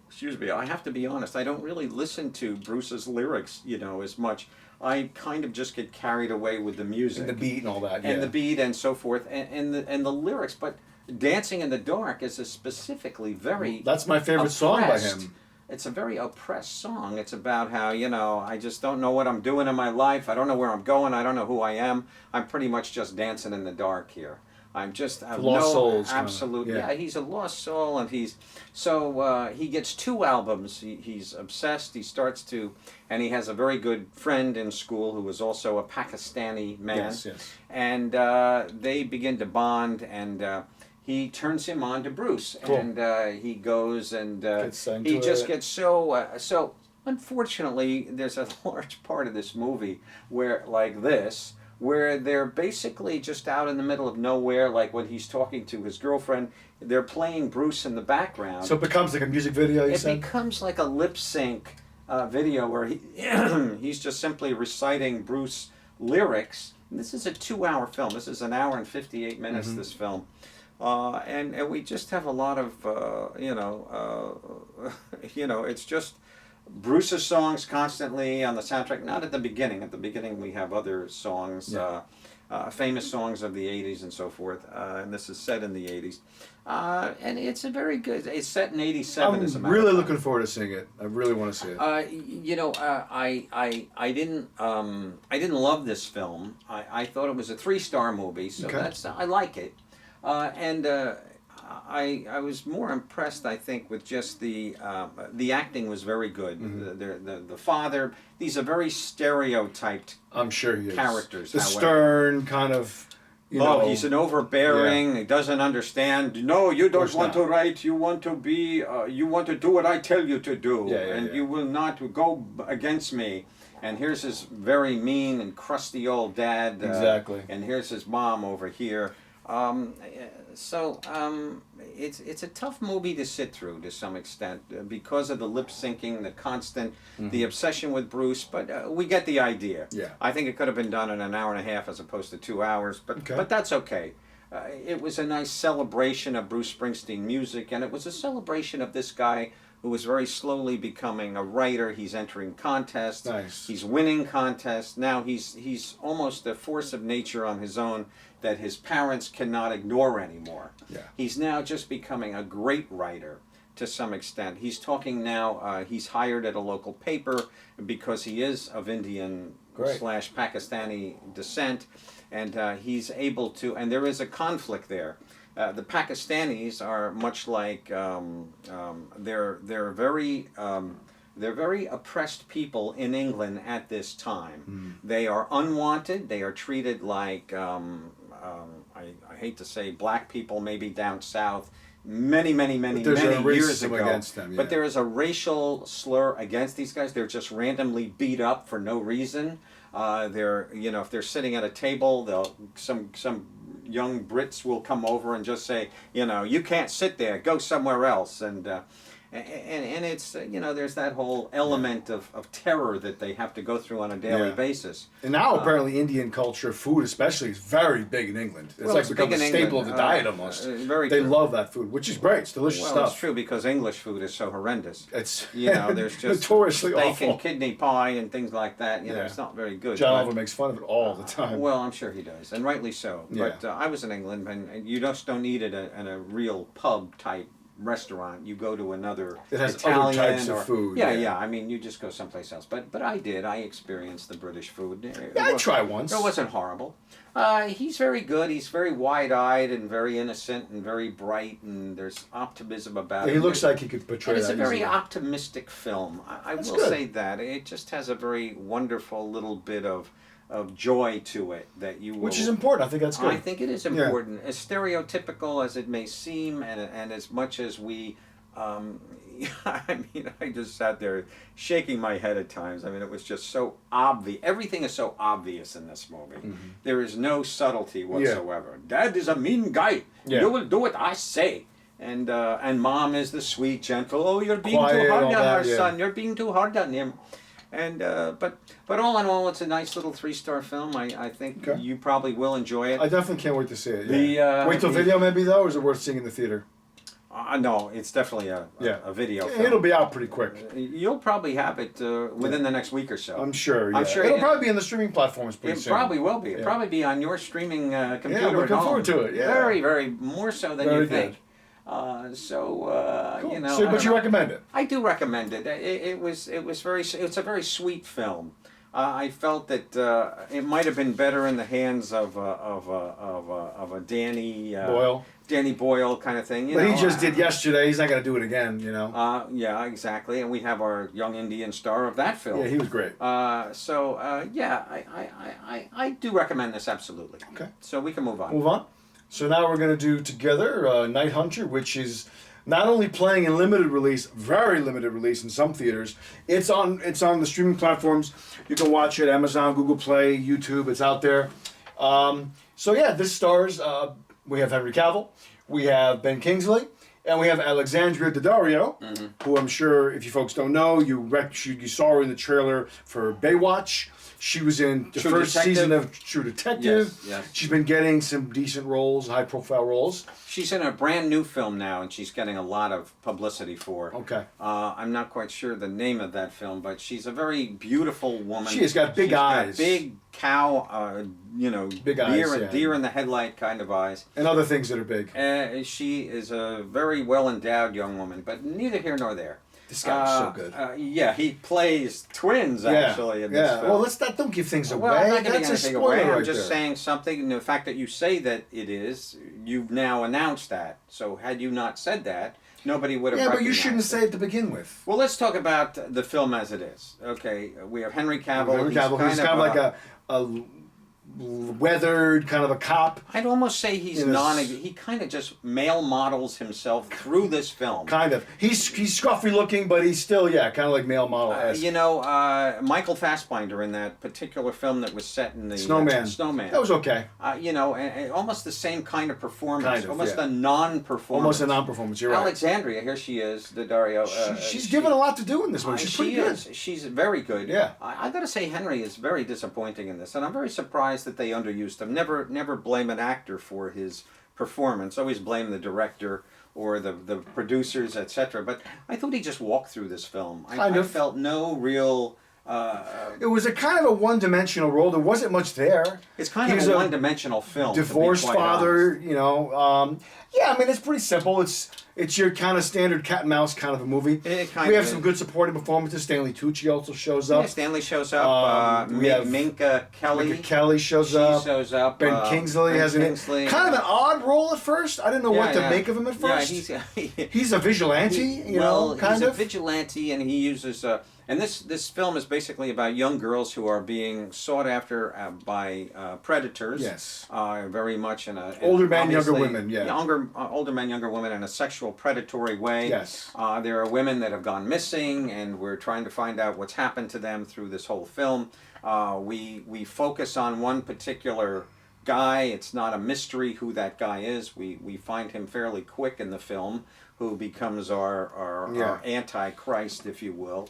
Excuse me, I have to be honest, I don't really listen to Bruce's lyrics, you know, as much. I kind of just get carried away with the music. And the beat and all that, And the beat and so forth, and the lyrics, but Dancing in the Dark is a specifically very That's my favorite song by him. It's a very oppressed song. It's about how, you know, I just don't know what I'm doing in my life, I don't know where I'm going, I don't know who I am, I'm pretty much just dancing in the dark here. I'm just lost souls. Absolute. Yeah, he's a lost soul, and he gets 2 albums. He's obsessed. He starts to, and he has a very good friend in school who is also a Pakistani man. Yes. And they begin to bond, and he turns him on to Bruce, and he goes and he just gets so. Unfortunately, there's a large part of this movie where they're basically just out in the middle of nowhere, like when he's talking to his girlfriend, they're playing Bruce in the background. So it becomes like a music video, you said? It becomes like a lip sync video where he's just simply reciting Bruce lyrics. And this is a 2-hour film. This is 1 hour and 58 minutes, this film. And we just have a lot of, it's just Bruce's songs constantly on the soundtrack. Not at the beginning. At the beginning, we have other songs, famous songs of the '80s and so forth. And this is set in the '80s, and it's a very good. It's set in '87. I'm really looking forward to seeing it. I really want to see it. I didn't love this film. I thought it was a 3-star movie, so I like it, I was more impressed, I think, with just the acting was very good. The father, these are very stereotyped. I'm sure he is. Characters. The stern kind of. He's an overbearing. He doesn't understand. No, you don't want to write. You want to be. You want to do what I tell you to do, and you will not go against me. And here's his very mean and crusty old dad. Exactly. And here's his mom over here. It's a tough movie to sit through to some extent because of the lip syncing, the constant, the obsession with Bruce. But we get the idea. Yeah. I think it could have been done in 1.5 hours as opposed to 2 hours. But that's okay. It was a nice celebration of Bruce Springsteen music, and it was a celebration of this guy who was very slowly becoming a writer. He's entering contests. Nice. He's winning contests. Now he's almost a force of nature on his own that his parents cannot ignore anymore. Yeah. He's now just becoming a great writer to some extent. He's talking now, he's hired at a local paper because he is of Indian Great. / Pakistani descent, and he's able to, and there is a conflict there. The Pakistanis are much like, they're very oppressed people in England at this time. They are unwanted. They are treated like, I hate to say, black people maybe down south many years ago. Against them, yeah. But there is a racial slur against these guys. They're just randomly beat up for no reason. They're, if they're sitting at a table, some young Brits will come over and just say, you can't sit there, go somewhere else, and it's, there's that whole element of terror that they have to go through on a daily basis. And now apparently Indian culture, food especially, is very big in England. It's like become a staple of the diet almost. They love that food, which is great. It's delicious stuff. It's true, because English food is so horrendous. It's there's just notoriously steak awful. and kidney pie and things like that. It's not very good. John Oliver makes fun of it all the time. Well, I'm sure he does, and rightly so. But I was in England, and you just don't eat it in a real pub type restaurant. You go to another it has Italian other types of food. Yeah. I mean, you just go someplace else. But I did. I experienced the British food. I tried once. It wasn't horrible. He's very good. He's very wide-eyed and very innocent and very bright, and there's optimism about him. He looks like he could portray that. It's a very optimistic film. I will say that. It just has a very wonderful little bit of joy to it that you will, which is important. I think that's good. I think it is important. As stereotypical as it may seem, and as much as we, I just sat there shaking my head at times. I mean, it was just so obvious. Everything is so obvious in this movie. There is no subtlety whatsoever. Dad is a mean guy. You will do what I say. And Mom is the sweet, gentle. You're being too hard on our son. You're being too hard on him. And but all in all, it's a nice little 3-star film. I think you probably will enjoy it. I definitely can't wait to see it. Wait till video maybe though, or is it worth seeing in the theater? No, it's definitely a video film. It'll be out pretty quick. You'll probably have it within the next week or so. I'm sure. I'm sure it'll probably be in the streaming platforms pretty soon. It probably will be. It'll probably be on your streaming computer. Yeah, looking forward to it. Yeah, very, very more so than you think. Cool. So, but you recommend it? I do recommend it. It's a very sweet film. I felt that it might have been better in the hands of a Danny Boyle kind of thing. But he just did yesterday. He's not going to do it again. Yeah, exactly. And we have our young Indian star of that film. Yeah, he was great. I do recommend this absolutely. Okay. So we can move on. So now we're going to do together Night Hunter, which is not only playing in limited release, very limited release in some theaters. It's on the streaming platforms. You can watch it, Amazon, Google Play, YouTube. It's out there. This stars. We have Henry Cavill, we have Ben Kingsley, and we have Alexandria Daddario, who I'm sure, if you folks don't know, you saw her in the trailer for Baywatch. She was in the first season of True Detective. Yes. She's been getting some decent roles, high-profile roles. She's in a brand new film now, and she's getting a lot of publicity for. Okay. I'm not quite sure the name of that film, but she's a very beautiful woman. She has got big eyes. Got big cow, big eyes, deer in the headlight kind of eyes. And other things that are big. She is a very well-endowed young woman, but neither here nor there. This guy was so good. He plays twins actually in this film. Well, don't give things away. Well, I'm not giving That's anything a away. spoiler I'm just saying something. And the fact that you say that it is, you've now announced that. So had you not said that, nobody would have. Yeah, but you shouldn't say it to begin with. Well, let's talk about the film as it is. Okay, we have Henry Cavill. He's kind of like a weathered kind of a cop. I'd almost say he kind of just male models himself through this film. Kind of. He's scruffy looking, but he's still kind of like male model. Michael Fassbender in that particular film that was set in the Snowman. That was okay. And almost the same kind of performance. A non-performance. You're right. Alexandria, here she is, Daddario. She's given a lot to do in this one. She's pretty good. She's very good. Yeah. I got to say, Henry is very disappointing in this, and I'm very surprised that they underused him. Never blame an actor for his performance. Always blame the director or the producers, etc. But I thought he just walked through this film. I felt no real It was a kind of a one-dimensional role. There wasn't much there. It's kind He of was a one-dimensional film. to be Divorced quite father, honest. you know. Yeah, I mean, it's pretty simple. It's your kind of standard cat and mouse kind of a movie. It kind We of have some is. good supporting performances. Stanley Tucci also shows up. Yeah, Stanley shows up. We have Minka Kelly. Minka Kelly shows She up. shows up. Ben Kingsley Ben has Kingsley. kind of an odd role at first. I didn't know what to make of him at first. Yeah, He's a vigilante, you know, kind he's of. a vigilante, and he uses. And this film is basically about young girls who are being sought after by predators. Yes. Very much in a Older men, younger obviously women. Yeah. Older men, younger women in a sexual predatory way. Yes. There are women that have gone missing, and we're trying to find out what's happened to them through this whole film. We focus on one particular guy. It's not a mystery who that guy is. We find him fairly quick in the film, who becomes our antichrist, if you will.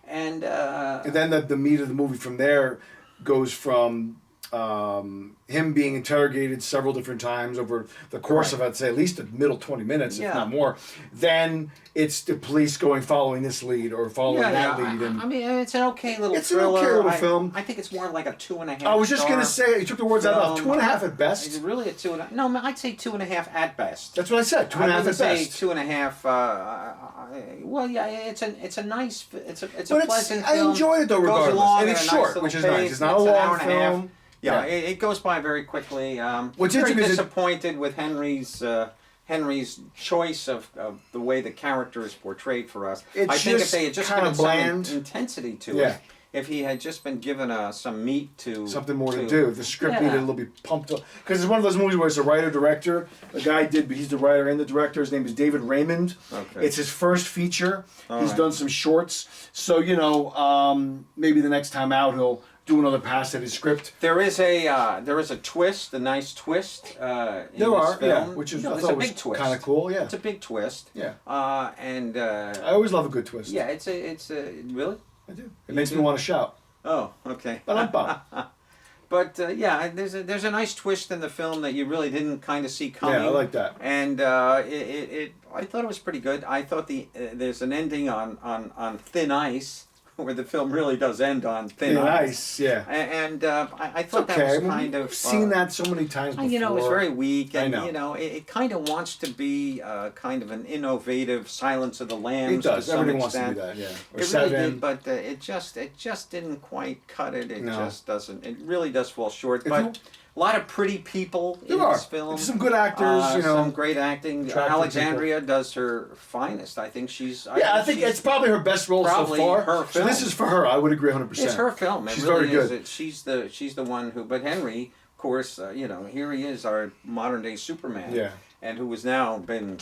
And then the meat of the movie from there goes from him being interrogated several different times over the course of, I'd say, at least the middle 20 minutes, if not more. Then it's the police following this lead or following that lead. And I mean, it's an okay little it's thriller. an okay little film. I think it's more like a 2.5. I was just going to say, you took the words out of mouth, 2.5 at best. Is it really a 2.5? No, I'd say 2.5 at best. That's what I said, 2.5 at best. I would say 2.5. Well, yeah, it's a nice, it's a pleasant film. I enjoyed it though, regardless. Goes along And at it's a short, nice which is little nice. pace. It's not a an hour long and a half. film. Yeah, it goes by very quickly. What's very interesting is disappointed with Henry's choice of the way the character is portrayed for us. I think if they had just given some intensity to it, if he had just been given some meat to... Something more to do. The script needed a little bit pumped up. Because it's one of those movies where it's a writer-director. The guy he's the writer and the director. His name is David Raymond. Okay. It's his first feature. He's done some shorts. So, you know, maybe the next time out he'll do another pass at his script. There is a twist, a nice twist in this film. Yeah, which is, I thought was kind of cool, yeah. It's a big twist. Yeah. I always love a good twist. Yeah, it's a really? I do. It makes me want to shout. Oh, okay. But I'm bummed. But yeah, there's a nice twist in the film that you really didn't kind of see coming. Yeah, I like that. And I thought it was pretty good. I thought there's an ending on thin ice, where the film really does end on thin ice. Yeah. And I thought that was kind of... We've seen that so many times before. You know, it's very weak, and I know. you know, it kind of wants to be kind of an innovative Silence of the Lambs. It does. To some Everything extent. wants to be that, yeah. Or It Seven. really did, but it just didn't quite cut it. It just doesn't. It really does fall short. But a lot of pretty people in this film. There's some good actors, you know. Some great acting. Alexandria does her finest. I think she's... I think it's probably her best role so far. Her film. So this is for her. I would agree 100%. It's her film. She's really very good. She's the one who... But Henry, of course, you know, here he is, our modern day Superman. Yeah. And who has now been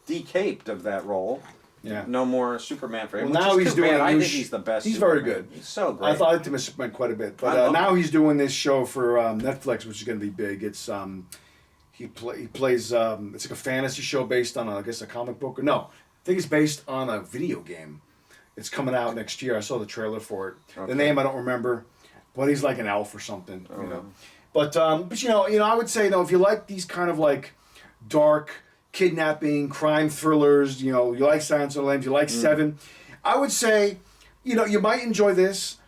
decaped of that role. Yeah. No more Superman for him. Well, now he's doing. I think he's the best. He's Superman. very good. He's so great. I liked him as Superman quite a bit, but now he's doing this show for Netflix, which is going to be big. It's he plays it's like a fantasy show based on I guess a comic book or no, I think it's based on a video game. It's coming out next year. I saw the trailer for it. Okay. The name I don't remember, but he's like an elf or something. You know, but you know I would say though if you like these kind of like dark kidnapping, crime thrillers, you know, you like Silence of the Lambs, you like Seven, I would say, you know, you might enjoy this,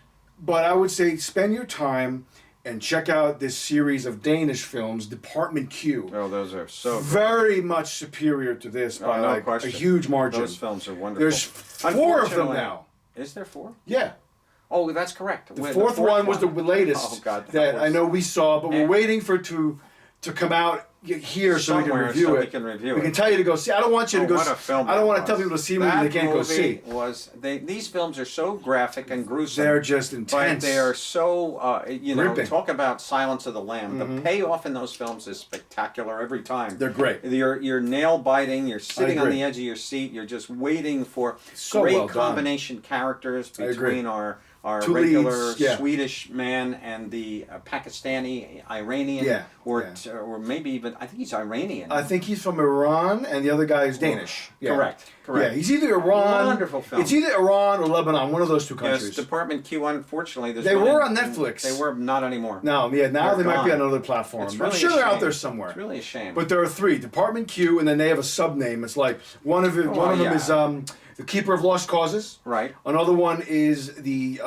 but I would say spend your time and check out this series of Danish films, Department Q. Oh, those are so very much superior to this by like a huge margin. Those films are wonderful. There's 4 of them now. Is there 4? Yeah. Oh, that's correct. The fourth one was the latest that I know we saw, but we're waiting for it to come out here so we can review it. We can tell you to go see. I don't want you to go. What a film! I don't want to tell people to see a movie they can't go see. These films are so graphic and gruesome. They're just intense. But they are so you know. Ripping. Talk about Silence of the Lamb. The payoff in those films is spectacular every time. They're great. You're nail biting. You're sitting on the edge of your seat. You're just waiting for great combination characters between our Two regular leads, Swedish man and the Pakistani Iranian, or maybe even I think he's Iranian. I think he's from Iran, and the other guy is Danish. Correct. Yeah, he's either Iran. Wonderful film. It's either Iran or Lebanon, one of those two countries. Yes, Department Q. Unfortunately, they were on Netflix. They were not anymore. No, yeah, now they might be on another platform. It's really I'm sure they're out there somewhere. It's really a shame. But there are 3: Department Q, and then they have a sub name. It's like one of them is The Keeper of Lost Causes. Right. Another one is the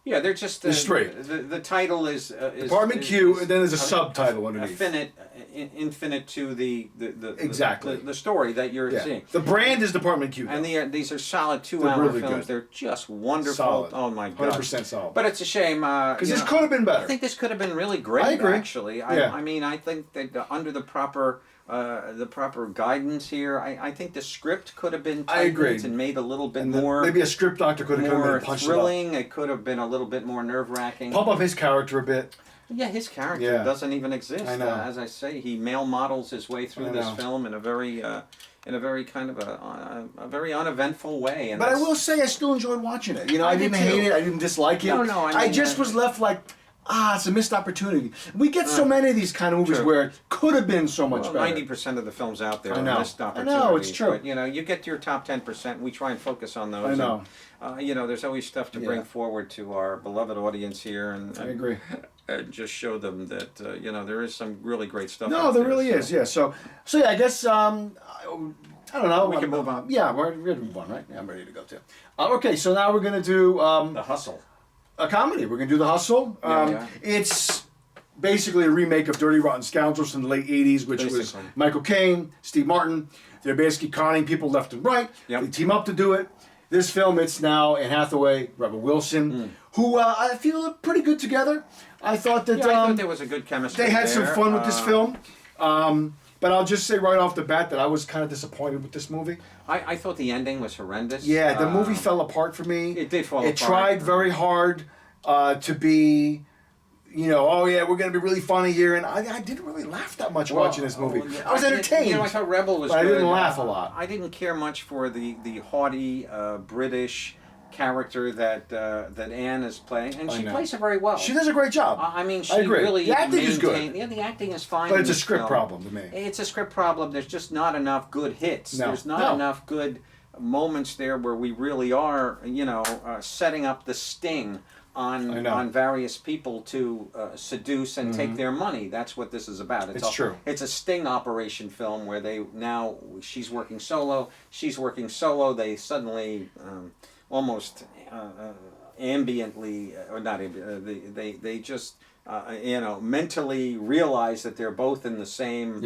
Yeah, they're just The Strait. The title is Department Q, and then there's a subtitle underneath. Infinite to the Exactly. the story that you're seeing. The brand is Department Q. And these are solid 2 They're hour really films. good. They're just wonderful. Solid. Oh my god. 100% solid. But it's a shame. Because this could have been better. I think this could have been really great. I agree. Actually, Yeah. I mean, I think that under the proper guidance here, I think the script could have been I agree. tightened and made a little bit And more. maybe a script doctor could have come in more and punched thrilling. It could have been a little bit more nerve wracking. Pump up his character a bit. Yeah, his character Yeah. doesn't even exist. I know. As I say, he male models his way through I this know. film in a very kind of a very uneventful way. And But I that's- will say I still enjoyed watching it. You know, I I did didn't hate too. it. I didn't dislike it. No, I mean, just was left like, it's a missed opportunity. We get so many of these kind of movies True. where it could have been so much better. 90% of the films out there I are know. missed I opportunities. know, it's true. But, you get your top 10%. We try and focus on those. I know. And, there's always stuff to bring Yeah. forward to our beloved audience here, and I agree. and just show them that there is some really great stuff. No, out there really so. is. Yeah. So yeah, I guess I don't know. We can move on. Yeah, we're ready to move on, right? Yeah, I'm ready to go too. Okay, so now we're gonna do The Hustle. a comedy. We're gonna do The Hustle. Yeah. It's basically a remake of Dirty Rotten Scoundrels from the late '80s, which was Basically. Michael Caine, Steve Martin. They're basically conning people left and right. Yep. They team up to do it. This film, it's now Anne Hathaway, Rebel Wilson, who I feel are pretty good together. I thought that Yeah, I thought there was a good chemistry. they had some there. fun with this film. But I'll just say right off the bat that I was kind of disappointed with this movie. I thought the ending was horrendous. Yeah, the movie fell apart for me. It did fall It apart. tried very hard to be, oh yeah, we're going to be really funny here. And I didn't really laugh that much watching this movie. I was entertained. I thought Rebel was but good. I didn't laugh a lot. I didn't care much for the haughty British character that Anne is playing, and I she know. plays it very well. She does a great job. I mean, she I agree. really The acting is good. maintained- Yeah, the acting is fine. But in it's a this script film. problem to me. It's a script problem. There's just not enough good hits. No. There's not No. enough good moments there where we really are, setting up the sting I know. on various people to seduce and take their money. That's what this is about. It's true. It's a sting operation film where she's working solo, she's working solo. They suddenly almost ambiently, or not ambient, they just mentally realize that they're both in the same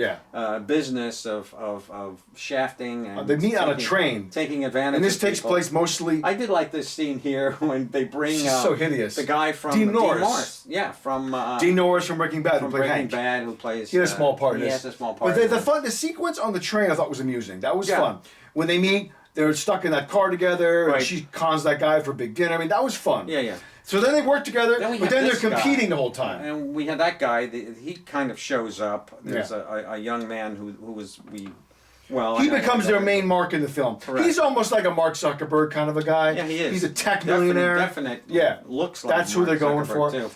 business of shafting and They meet on a train. taking advantage. And this of takes people. place mostly. I did like this scene here when they bring She's so hideous. the guy from Dean Norris. Yeah, from Dean Norris from Breaking Bad, from who played Breaking Hank. Bad, who plays. He had a small part in He this. has a small part. But the sequence on the train I thought was amusing. That was Yeah. fun. When they meet, they're stuck in that car together, Right. and she cons that guy for a big dinner. I mean, that was fun. Yeah. So then they work together, Then we but have then they're this guy. competing the whole time. And we had that guy. He kind of shows up. There's Yeah. a young man who was He becomes their main mark in the film. Correct. He's almost like a Mark Zuckerberg kind of a guy. Yeah, he is. He's a tech millionaire. Definite. Yeah. Looks like That's who Mark they're going Zuckerberg, for. Too.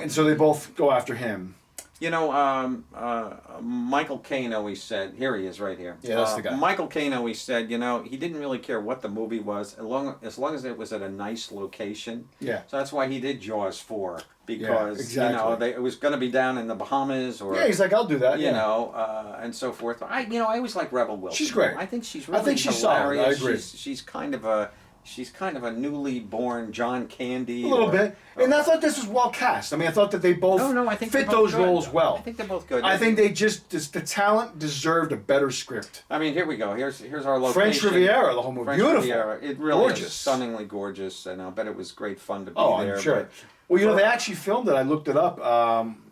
And so they both go after him. Michael Caine always said, here he is right here. Yeah, that's the guy. Michael Caine always said, he didn't really care what the movie was, as long as it was at a nice location. Yeah. So that's why he did Jaws 4, because, exactly. it was going to be down in the Bahamas or... Yeah, he's like, I'll do that. and so forth. I always like Rebel Wilson. She's great. I think she's I really think she's solid. hilarious. I agree. She's kind of a newly born John Candy. A little bit. And I thought this was well cast. I mean, I thought that they both I think fit they're both those good. roles well. I think they're both good. I think they the talent deserved a better script. I mean, here we go. Here's our location. French Riviera, the whole movie. French Beautiful. Riviera. It really Gorgeous. is stunningly gorgeous, and I'll bet it was great fun to be there. I'm sure. Well, they actually filmed it. I looked it up.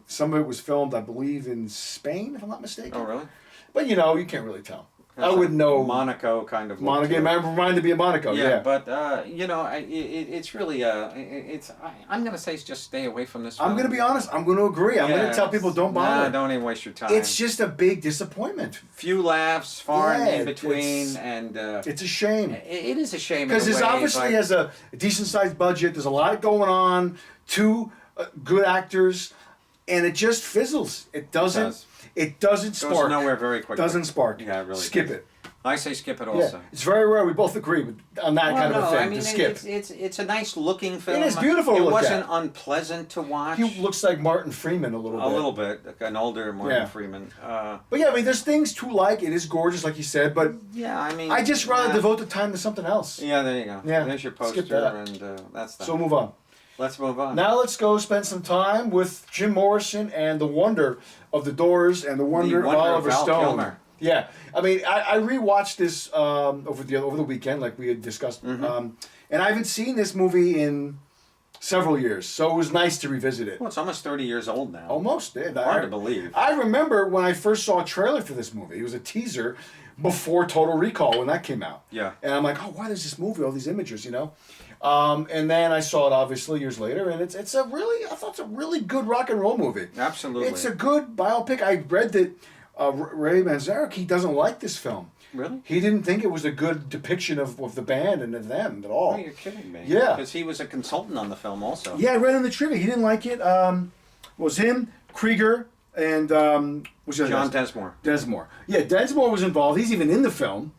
Some of it was filmed, I believe, in Spain, if I'm not mistaken. Oh, really? But, you can't really tell. I would know. Monaco kind of. Monaco. It reminded to be a Monaco, yeah. But, it's really, I'm going to say just stay away from this film. I'm going to be honest. I'm going to agree. I'm going to tell people don't bother. Nah, don't even waste your time. It's just a big disappointment. Few laughs, far and in Yeah, between, and... it's a shame. It is a shame Because in a this way, obviously but- has a decent sized budget. There's a lot going on. Two good actors, and it just fizzles. It doesn't. does. It doesn't Goes spark. nowhere very quickly. Doesn't spark. Yeah, it really Skip does. it. I say skip it Yeah, also. it's very rare we both agree on that kind of a thing. I mean, to skip. it's a nice looking film. It is beautiful to It look wasn't at. unpleasant to watch. He looks like Martin Freeman a little bit. A little bit, like an older Martin Yeah. Freeman. But yeah, I mean, there's things to like. It is gorgeous, like you said, but Yeah, I mean, I just rather devote the time to something else. Yeah, there you go. Yeah, There's your skip poster, that. and that's that. So move on. Let's move on. Now let's go spend some time with Jim Morrison and the wonder of the Doors and the wonder of Wonder of Oliver Val Stone. Kilmer. Yeah, I mean, I rewatched this over the weekend, like we had discussed, and I haven't seen this movie in several years, so it was nice to revisit it. Well, it's almost 30 years old now. Almost. Hard to believe. I remember when I first saw a trailer for this movie. It was a teaser before Total Recall when that came out. Yeah. And I'm like, oh, why does this movie? All these images, you know. And then I saw it obviously years later, and I thought it's a really good rock and roll movie. Absolutely. It's a good biopic. I read that Ray Manzarek, he doesn't like this film. Really? He didn't think it was a good depiction of the band and of them at all. Oh, you're kidding me. Yeah. Because he was a consultant on the film also. Yeah, I read in the trivia. He didn't like it. It was him, Krieger, and what's the other John guy? Desmore. Desmore. Yeah, Desmore was involved. He's even in the film.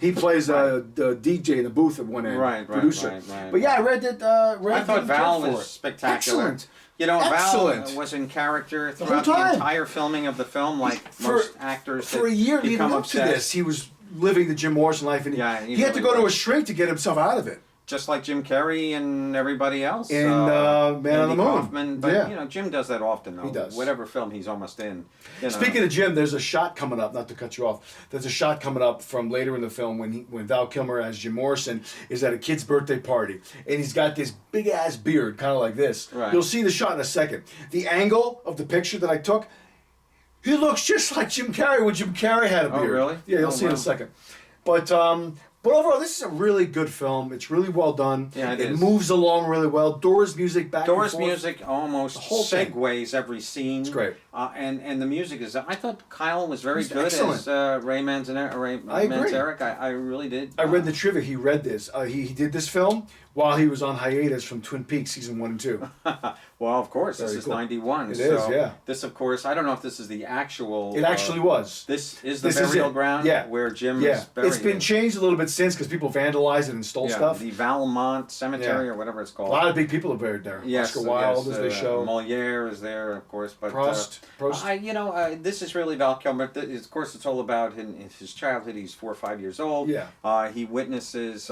He plays the DJ in the booth at one end, producer. Right. But yeah, I read that. Ray I thought didn't care Val for was it. spectacular. Excellent. You know, Excellent. Val was in character whole throughout the time. entire filming of the film, like most actors. For a year leading become up to obsessed. this, he was living the Jim Morrison life, and Yeah, he he had to really go to a was. shrink to get himself out of it. Just like Jim Carrey and everybody else. In, Man on the Andy Moon. Kaufman, but Yeah. you know, Jim does that often though. He does. Whatever film he's almost in. You know. Speaking of Jim, there's a shot coming up. Not to cut you off. There's a shot coming up from later in the film when Val Kilmer as Jim Morrison is at a kid's birthday party, and he's got this big ass beard, kind of like this. Right. You'll see the shot in a second. The angle of the picture that I took, he looks just like Jim Carrey when Jim Carrey had a beard. Oh, really? Yeah, you'll Oh, see in wow. a second. But overall, this is a really good film. It's really well done. Yeah, it It is. moves along really well. Doors music back Doors and forth. music almost whole thing. segues every scene. It's great. And the music is. I thought Kyle was very He's good excellent. as Ray Manzarek. I agree. Manzarek. I really did. I read the trivia. He read this. He did this film while he was on hiatus from Twin Peaks season 1 and 2. Well, of course, this Very is cool. 91. It so is, yeah. This, of course, I don't know if this is the actual. It actually was. This is the This is burial it. ground Yeah. where Jim Yeah, is buried. it's been in. changed a little bit since because people vandalized it and stole Yeah, stuff. the Valmont Cemetery Yeah. or whatever it's A called. lot of big people are buried there. Yes, Oscar Wilde, yes, as they show. Moliere is there, of course, but Prost. this is really Val Kilmer. Of course, it's all about in his childhood. He's 4 or 5 years old. Yeah. He witnesses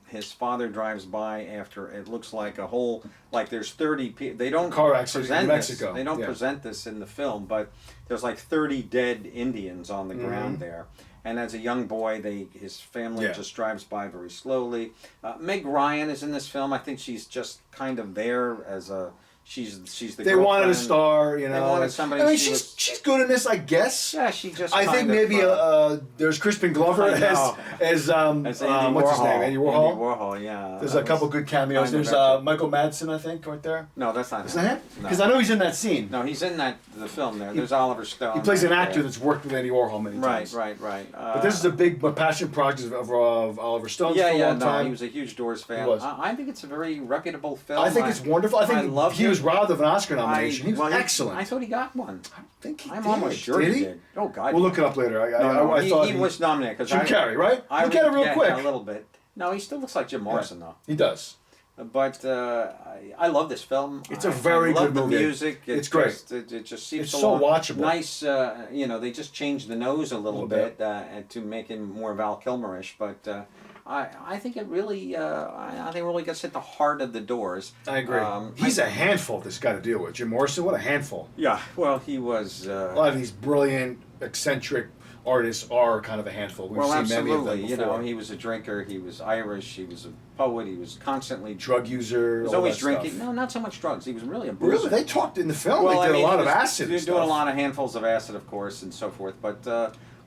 his father drives by after it looks like a whole there's 30 people. They don't Car accident present in Mexico. this. They don't Yeah. present this in the film, but there's like 30 dead Indians on the ground there. And as a young boy, his family Yeah. just drives by very slowly. Meg Ryan is in this film. I think she's just kind of there as a she's the. They wanted a girlfriend. star, you know. They wanted somebody. I mean, she she's good in this, I guess. yeah, she just. I think kind of, maybe there's Crispin Glover I know. as Andy what's Warhol. his name? Andy Warhol. Andy Warhol, yeah. There's That a couple was good cameos. kind of There's extra. Michael Madsen, I think, right there. No, that's not Isn't him. that him? No. Because I know he's in that scene. No, he's in the film there. There's Oliver Stone. He plays an right actor there. that's worked with Andy Warhol many times. Right. But this is a big passion project of Oliver Stone's Yeah, for a long no, time. he was a huge Doors fan. He was. I think it's a very reputable film. I think it's wonderful. I think loved he was it. robbed of an Oscar nomination. He was Well, excellent. I thought he got one. I think he I'm did. almost sure did he he? did. Oh God. We'll look it up later. No, I thought he was nominated because Jim Carrey, right? Look at it real quick. a little bit. No, he still looks like Jim Morrison though. He does. But I love this film. It's a very I love good movie. The music. It's great. It just seems It's so along. watchable. Nice. They just changed the nose a little bit and to make him more Val Kilmerish. But I think it really I think it really gets at the heart of the Doors. I agree. He's a handful. This guy to deal with. Jim Morrison, what a handful. Yeah. Well, he was. A lot of these brilliant, eccentric artists are kind of a handful. We've seen many of them before. He was a drinker. He was Irish. He was a poet. He was constantly Drug user. He was all always that drinking. stuff. No, not so much drugs. He was really a boozer. Really, they talked in the film. Well, they did I mean, a lot he of was acid. And doing a stuff. lot of handfuls of acid, of course, and so forth. But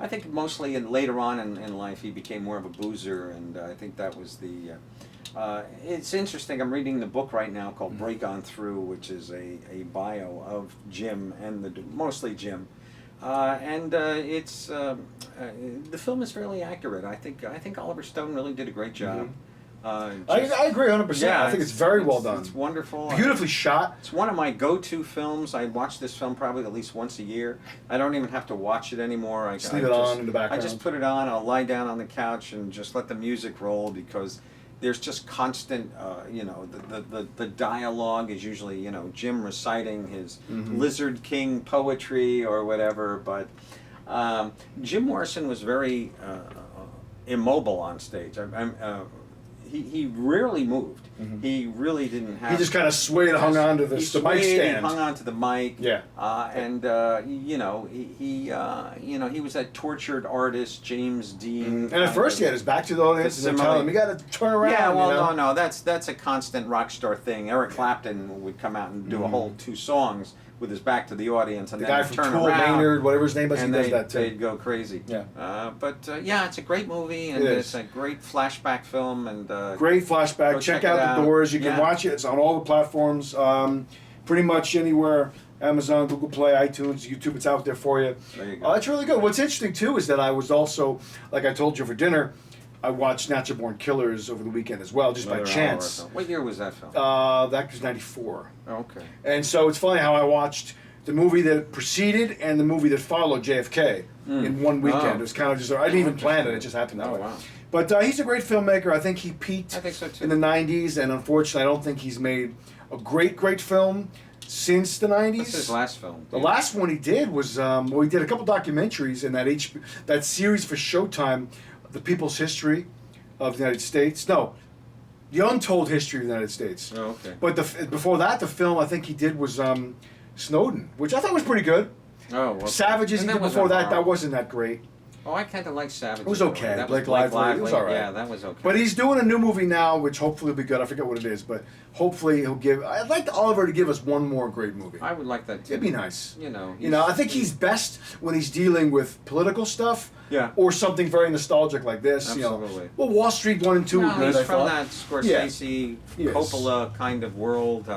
I think mostly later on in life, he became more of a boozer, and I think that was the. It's interesting. I'm reading the book right now called "Break On Through," which is a bio of Jim and mostly Jim. The film is fairly accurate. I think Oliver Stone really did a great job. I agree 100%. Yeah, I think it's very well done. It's wonderful. Beautifully shot. It's one of my go-to films. I watch this film probably at least once a year. I don't even have to watch it anymore. Just leave it on in the background. I just put it on. I'll lie down on the couch and just let the music roll because there's just constant, the dialogue is usually, Jim reciting his Lizard King poetry or whatever. But Jim Morrison was very immobile on stage. He rarely moved. He really didn't have. He just kind of swayed and hung on to the mic stand. He hung on to the mic. Yeah. He was that tortured artist, James Dean. And at first he had his back to the audience and tell him, you got to turn around. Yeah, well, no, that's a constant rock star thing. Eric Clapton would come out and do a whole 2 songs with his back to the audience, and the then guy from turn Tool, around, Maynard, whatever his name was, he does that too. They'd go crazy. Yeah. Yeah, it's a great movie, and it's a great flashback film, and great flashback. Check out The Doors. You can watch it. It's on all the platforms, pretty much anywhere. Amazon, Google Play, iTunes, YouTube. It's out there for you. There you go. It's really good. What's interesting too is that I was also, like I told you for dinner, I watched Natural Born Killers over the weekend as well, just by chance. What year was that film? That was '94. Oh, okay. And so it's funny how I watched the movie that preceded and the movie that followed JFK in one weekend. It was kind of just, I didn't even plan it, it just happened that way. Wow. But he's a great filmmaker. I think he peaked I think so too. in the 90s, and unfortunately I don't think he's made a great film since the 90s. That's his last film. The last one he did was, he did a couple documentaries in that series for Showtime, The People's History of the United States. No, The Untold History of the United States. Oh, okay. But before that, the film I think he did was Snowden, which I thought was pretty good. Oh, well. Savages he did before that wasn't that great. Oh, I kind of like Savages. It was okay. That Blake was Lively. It was all right. Yeah, that was okay. But he's doing a new movie now, which hopefully will be good. I forget what it is, but hopefully he'll give. I'd like Oliver to give us one more great movie. I would like that too. It'd be nice. I I think he's best when he's dealing with political stuff. Yeah. Or something very nostalgic like this. Absolutely. Well, Wall Street 1 and 2 were good. He's from that Scorsese, Coppola kind of world.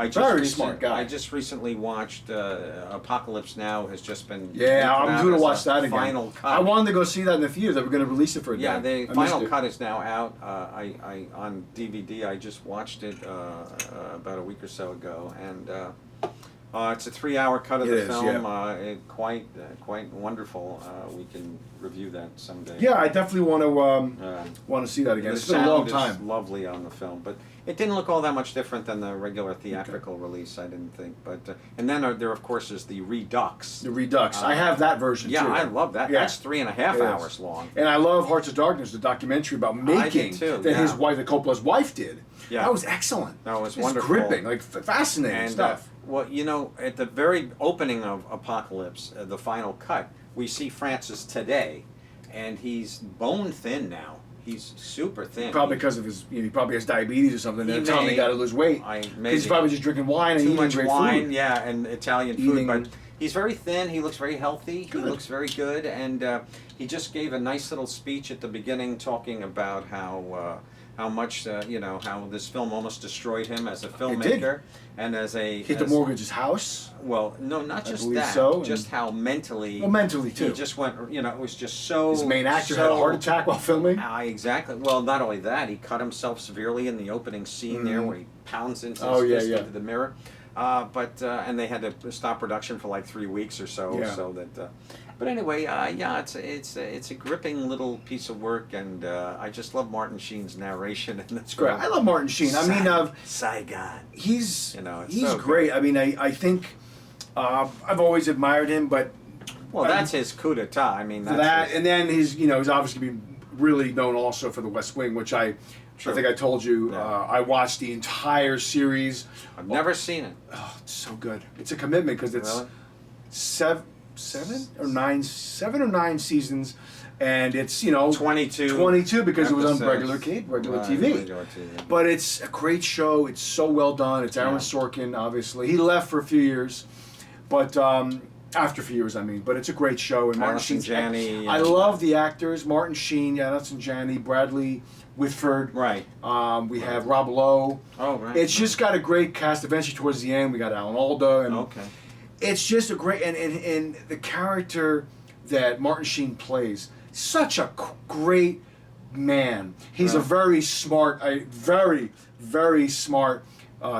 Smart guy. I just recently watched Apocalypse Now has just been. Yeah, I'm due to watch that again. Final cut. I wanted to go see that in the theater. They were going to release it for a day. Yeah, the final cut is now out. I on DVD. I just watched it about a week or so ago, and it's a 3-hour cut of the film. Quite wonderful. We can review that someday. Yeah, I definitely want to see that again. It's been a long time. Is lovely on the film, but it didn't look all that much different than the regular theatrical release. I didn't think, but and then there of course is the Redux. The Redux. I have that version too. Yeah, I love that. Yeah. That's 3.5 hours long. And I love Hearts of Darkness, the documentary about making his wife, that Coppola's wife, did. Yeah, that was excellent. That was wonderful. Gripping, like fascinating stuff. Well, at the very opening of Apocalypse, the final cut, we see Francis today, and he's bone thin now. He's super thin. Probably because of his, he probably has diabetes or something. They're telling him he got to lose weight. He's probably just drinking wine and eating great wine, food. Yeah, and Italian food. But he's very thin. He looks very healthy. Good. He looks very good, and he just gave a nice little speech at the beginning, talking about how much how this film almost destroyed him as a filmmaker and as a hit the mortgage his house. Well, no, not just that. Just how mentally. Well, mentally too. He just went. It was just so. His main actor had a heart attack while filming. Exactly. Well, not only that, he cut himself severely in the opening scene there, where he pounds into his fist into the mirror. And they had to stop production for like 3 weeks or so, so that. But anyway, it's a gripping little piece of work, and I just love Martin Sheen's narration. And that's great. I love Martin Sheen. Saigon. He's so great. Good. I mean, I think I've always admired him, but that's his coup d'état. I mean, and then he's obviously been really known also for The West Wing, which I think I told you. I watched the entire series. I've never seen it. Oh, it's so good. It's a commitment because it's seven or nine seasons, and it's 22 because it was on regular TV. But it's a great show. It's so well done. It's Aaron Sorkin, obviously. He left for a few years, but after a few years, I mean. But it's a great show. And Martin Sheen, Janney. I love the actors. Martin Sheen, Allison Janney, Bradley Whitford. Right. We have Rob Lowe. Oh, right. It's just got a great cast. Eventually, towards the end, we got Alan Alda. And it's just a great, and the character that Martin Sheen plays, such a great man, he's a very smart, very smart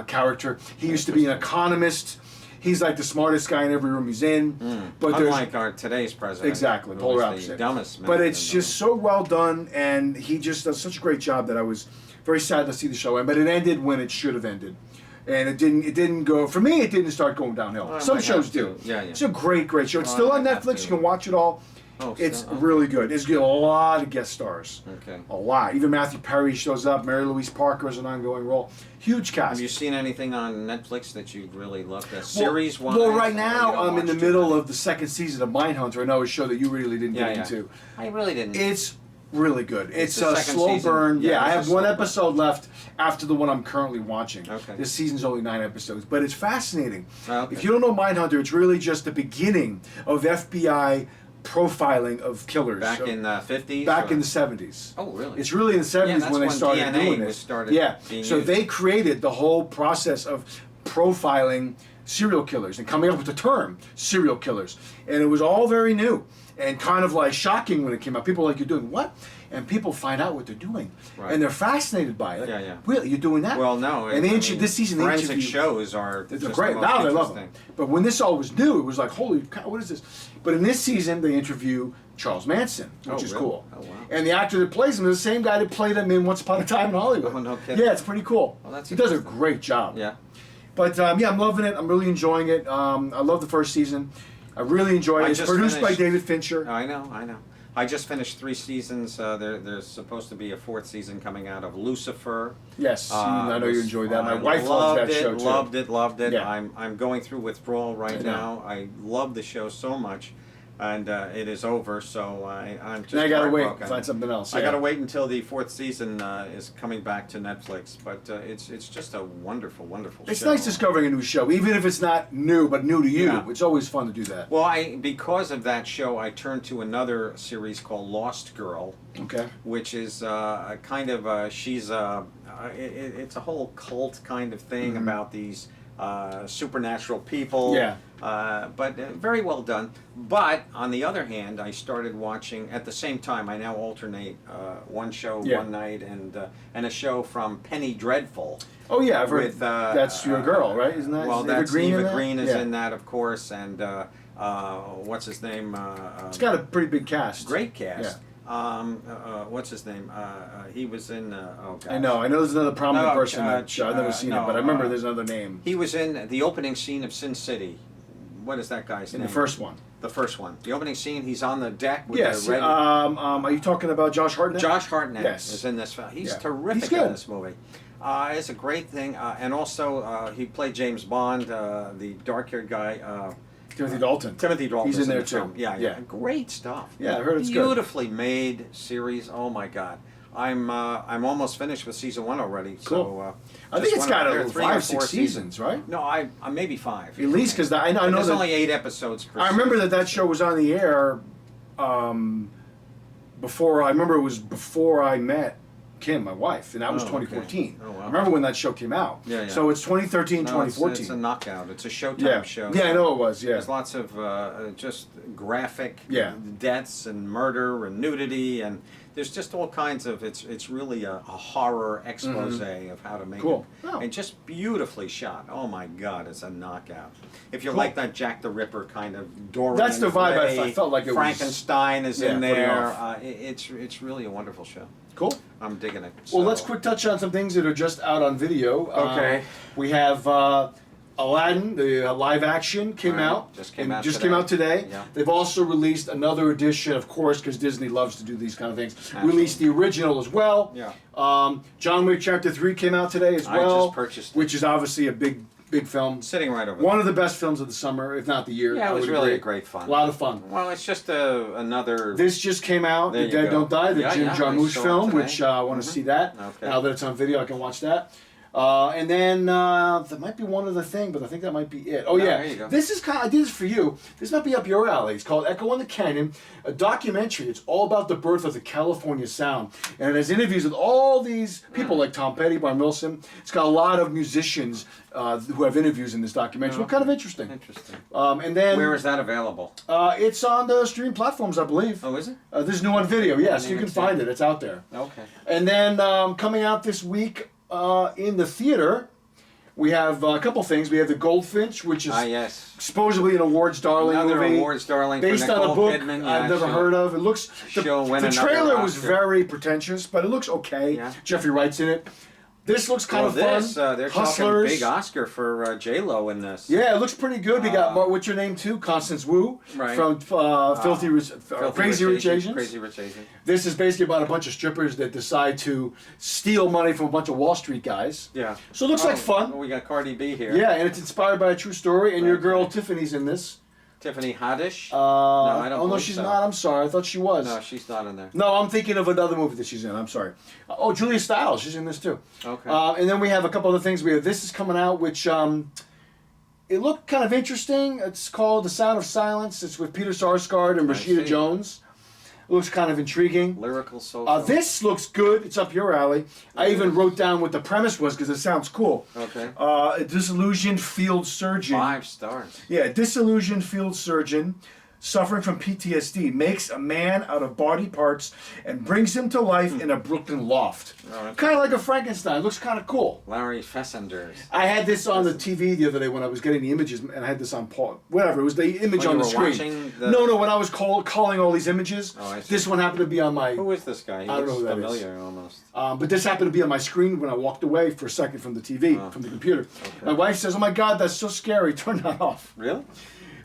character. He used to be an economist. He's like the smartest guy in every room he's in. But unlike our today's president, exactly, who polar is opposite. the dumbest man. But it's just so well done, and he just does such a great job that I was very sad to see the show end. But it ended when it should have ended, and it didn't. It didn't go for me. It didn't start going downhill. Well, Some I shows have do. to. Yeah. It's a great show. It's Oh, still I on have Netflix. to. You can watch it all. Oh, It's so, really good. It's got a lot of guest stars. Okay. A lot. Even Matthew Perry shows up. Mary Louise Parker is an ongoing role. Huge cast. Have you seen anything on Netflix that you really loved? Series one? Well, right now I'm in the middle of the second season of Mindhunter. I know a show that you really didn't get into. I really didn't. It's really good. It's the a second slow season. burn. Yeah, Yeah, I it's a have slow one burn. episode left after the one I'm currently watching. Okay. This season's only 9 episodes, but it's fascinating. Okay. If you don't know Mindhunter, it's really just the beginning of FBI profiling of killers. Back So- in the 50s? Back or- in the 70s. Oh, really? It's really in the 70s that's when they when started DNA doing was this. started Yeah. being So used. they created the whole process of profiling serial killers and coming up with the term serial killers. And it was all very new and kind of like shocking when it came out. People were like, you're doing what? And people find out what they're doing. Right. And they're fascinated by it. Like, Yeah. really, you're doing that? Well, no. And this season they forensic interview- shows are They're just great. the most Now they love them. interesting. But when this all was new, it was like, holy cow, what is this? But in this season, they interview Charles Manson, which Oh, is really? cool. Oh, wow. And the actor that plays him is the same guy that played him in Once Upon a Time in Hollywood. Oh, no kidding. Yeah, it's pretty cool. Well, that's he does a interesting. great job. Yeah. But yeah, I'm loving it. I'm really enjoying it. I love the first season. I really enjoy it. I It's just produced by finished- David Fincher. I know. I just finished 3 seasons. There's supposed to be a 4th season coming out of Lucifer. Yes, I know you was enjoyed that. My fun. wife loves that show too. Loved it. Yeah. I'm going through withdrawal right I know. now. I love the show so much, and it is over. So I'm just. Now I gotta wait, heartbroken. find something else. I yeah. gotta wait until the 4th season is coming back to Netflix. But it's just a wonderful It's show. nice discovering a new show, even if it's not new, but new to you. Yeah. It's always fun to do that. Well, because of that show, I turned to another series called Lost Girl. Okay. Which is a kind of she's it's a whole cult kind of thing about these supernatural people. Yeah. But very well done. But on the other hand, I started watching at the same time. I now alternate one show Yeah. one night and a show from Penny Dreadful. Oh yeah, I've heard. With, that's your girl, right? Isn't that? Well, is that's Green in Eva that? Green is Yeah. in that, of course, and what's his name? It's got a pretty big cast. Great cast. What's his name? He was in. Oh God. I know there's another prominent No, person in that show. I've never seen it, no, but I remember there's another name He was in the opening scene of Sin City. What is that guy's in name? the first one. The first one. The opening scene. He's on the deck with Yes. the red. Are you talking about Josh Hartnett? Josh Hartnett Yes. is in this film. He's Yeah. terrific He's good. in this movie. It's a great thing, and also he played James Bond, the dark-haired guy. Timothy Dalton. Timothy Dalton. He's in there the film. too. Yeah. Yeah. Great stuff. Yeah, I heard it's good. Beautifully made series. Oh my God. I'm almost finished with season 1 already. Cool. So I think it's got there are 3 or 5, 4 6 seasons, right? No, I maybe 5. At least because I know There's that. only 8 episodes per I remember that show was on the air before. I remember it was before I met Kim, my wife, and that was Oh, 2014. okay. Oh, wow. I remember when that show came out. Yeah. So it's 2013, No, 2014. It's a knockout. It's a Showtime yeah. show. Yeah, I know it was. Yeah. There's lots of just graphic Yeah. deaths and murder and nudity, and there's just all kinds of. It's really a horror expose of how to make Cool. it, Oh. and just beautifully shot. Oh my God, it's a knockout. If you Cool. like that Jack the Ripper kind of Dorian That's the vibe I Gray, felt like it was- Frankenstein is in putting there. off. It's really a wonderful show. Cool. I'm digging it. Well, So- let's quick touch on some things that are just out on video. Okay. We have Aladdin, the live action, came Right. out. Just came and out just today. came out today. Yeah. They've also released another edition, of course, because Disney loves to do these kind of things. Absolutely. Released the original as well. Yeah. John Wick Chapter 3 came out today as I well. just purchased it. Which is obviously a big film. Sitting right over One of the best films of the summer, if not the year. Yeah, I it was would really agree. a great fun. A lot of fun. Well, it's just another. This just came out, There The you Dead go. Don't Die, the Yeah, Jim yeah, I Jarmusch saw it film, today. which I want to see that. Okay. Now that it's on video, I can watch that. And then there might be one other thing, but I think that might be it. Oh, yeah. There you go. This is kind of, I did this for you. This might be up your alley. It's called Echo in the Canyon, a documentary. It's all about the birth of the California sound. And it has interviews with all these people like Tom Petty, Brian Wilson. It's got a lot of musicians who have interviews in this documentary. Oh, Well, kind of interesting. Interesting. And then Where is that available? it's on the streaming platforms, I believe. Oh, is it? This is new on video. Yes, you even can see find it. It's out there. Okay. And then coming out this week in the theater, we have a couple things. We have The Goldfinch, which is Yes. supposedly an awards darling Another movie. awards darling Based for on Nicole a book Kidman. I've never heard of. It looks she'll win the another trailer was Oscar. very pretentious, but it looks okay. Yeah. Jeffrey Wright's in it. This looks kind of fun. They're Hustlers. talking big Oscar for J-Lo in this. Yeah, it looks pretty good. We got what's your name too? Constance Wu Right. from Crazy Rich Asians. Crazy Rich Asians. This is basically about a bunch of strippers that decide to steal money from a bunch of Wall Street guys. Yeah. So it looks like fun. Well, we got Cardi B here. Yeah, and it's inspired by a true story. And your Okay. girl Tiffany's in this. Tiffany Haddish. I don't Oh no, believe she's so. not. I'm sorry. I thought she was. No, she's not in there. No, I'm thinking of another movie that she's in. I'm sorry. Oh, Julia Stiles. She's in this too. Okay. And then we have a couple other things. We have This Is Coming Out, which it looked kind of interesting. It's called The Sound of Silence. It's with Peter Sarsgaard and I Rashida see. Jones. It looks kind of intriguing. Lyrical social. This looks good. It's up your alley. I even wrote down what the premise was because it sounds cool. Okay. A disillusioned field surgeon. 5 stars. Yeah, a disillusioned field surgeon suffering from PTSD makes a man out of body parts and brings him to life in a Brooklyn loft. Oh, okay. Kind of like a Frankenstein. Looks kind of cool. Larry Fessenders. I had this on the TV the other day when I was getting the images, and I had this on whatever. It was the image Oh, on you the were screen. watching the- No, when I was calling all these images, Oh, I see. this one happened to be on my. Who is this guy? He I don't know looks who that is. familiar almost. But this happened to be on my screen when I walked away for a second from the TV, from the computer. Okay. My wife says, "Oh my God, that's so scary. Turn that off." Really?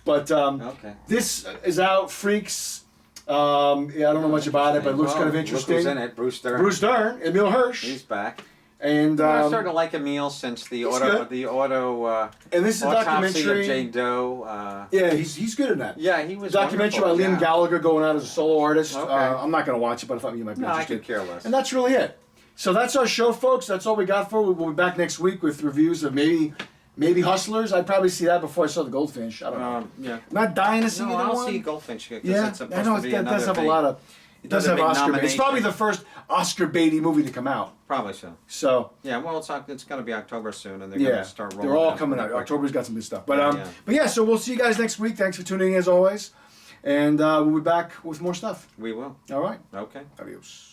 But Okay. this is out. Freaks. I don't know much about it, but it looks kind of interesting. Look who's in it. Bruce Dern. Bruce Dern, Emil Hirsch, He's back. and I started to like Emil since the good. and this is a autopsy of documentary. Jane Doe. Yeah, he's good in that. Yeah, he was Documentary by wonderful, Liam yeah. Gallagher going out as a solo artist. Okay. I'm not going to watch it, but I thought you might be No, I interested. could care less. And that's really it. So that's our show, folks. That's all we got for. We'll be back next week with reviews of maybe Hustlers. I'd probably see that before I saw The Goldfinch. I don't know. Yeah. I'm not dying to see No, either I'll one. see Goldfinch because Yeah, it's I supposed know to be that does another have a big- lot of. It does another have big Oscar bait. It's probably nomination. the first Oscar baity movie to come out. Probably so. So Yeah, well, it's going to be October soon, and they're yeah, going to start rolling. they're all out coming out. pretty quick. October's got some good stuff. But Yeah. but yeah, so we'll see you guys next week. Thanks for tuning in as always, and we'll be back with more stuff. We will. All right, Okay. adios.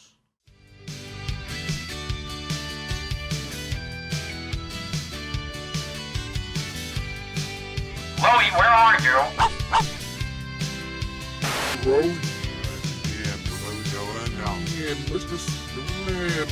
Chloe, where are you? Road. Yeah, below going down. Yeah, Mr. Slab,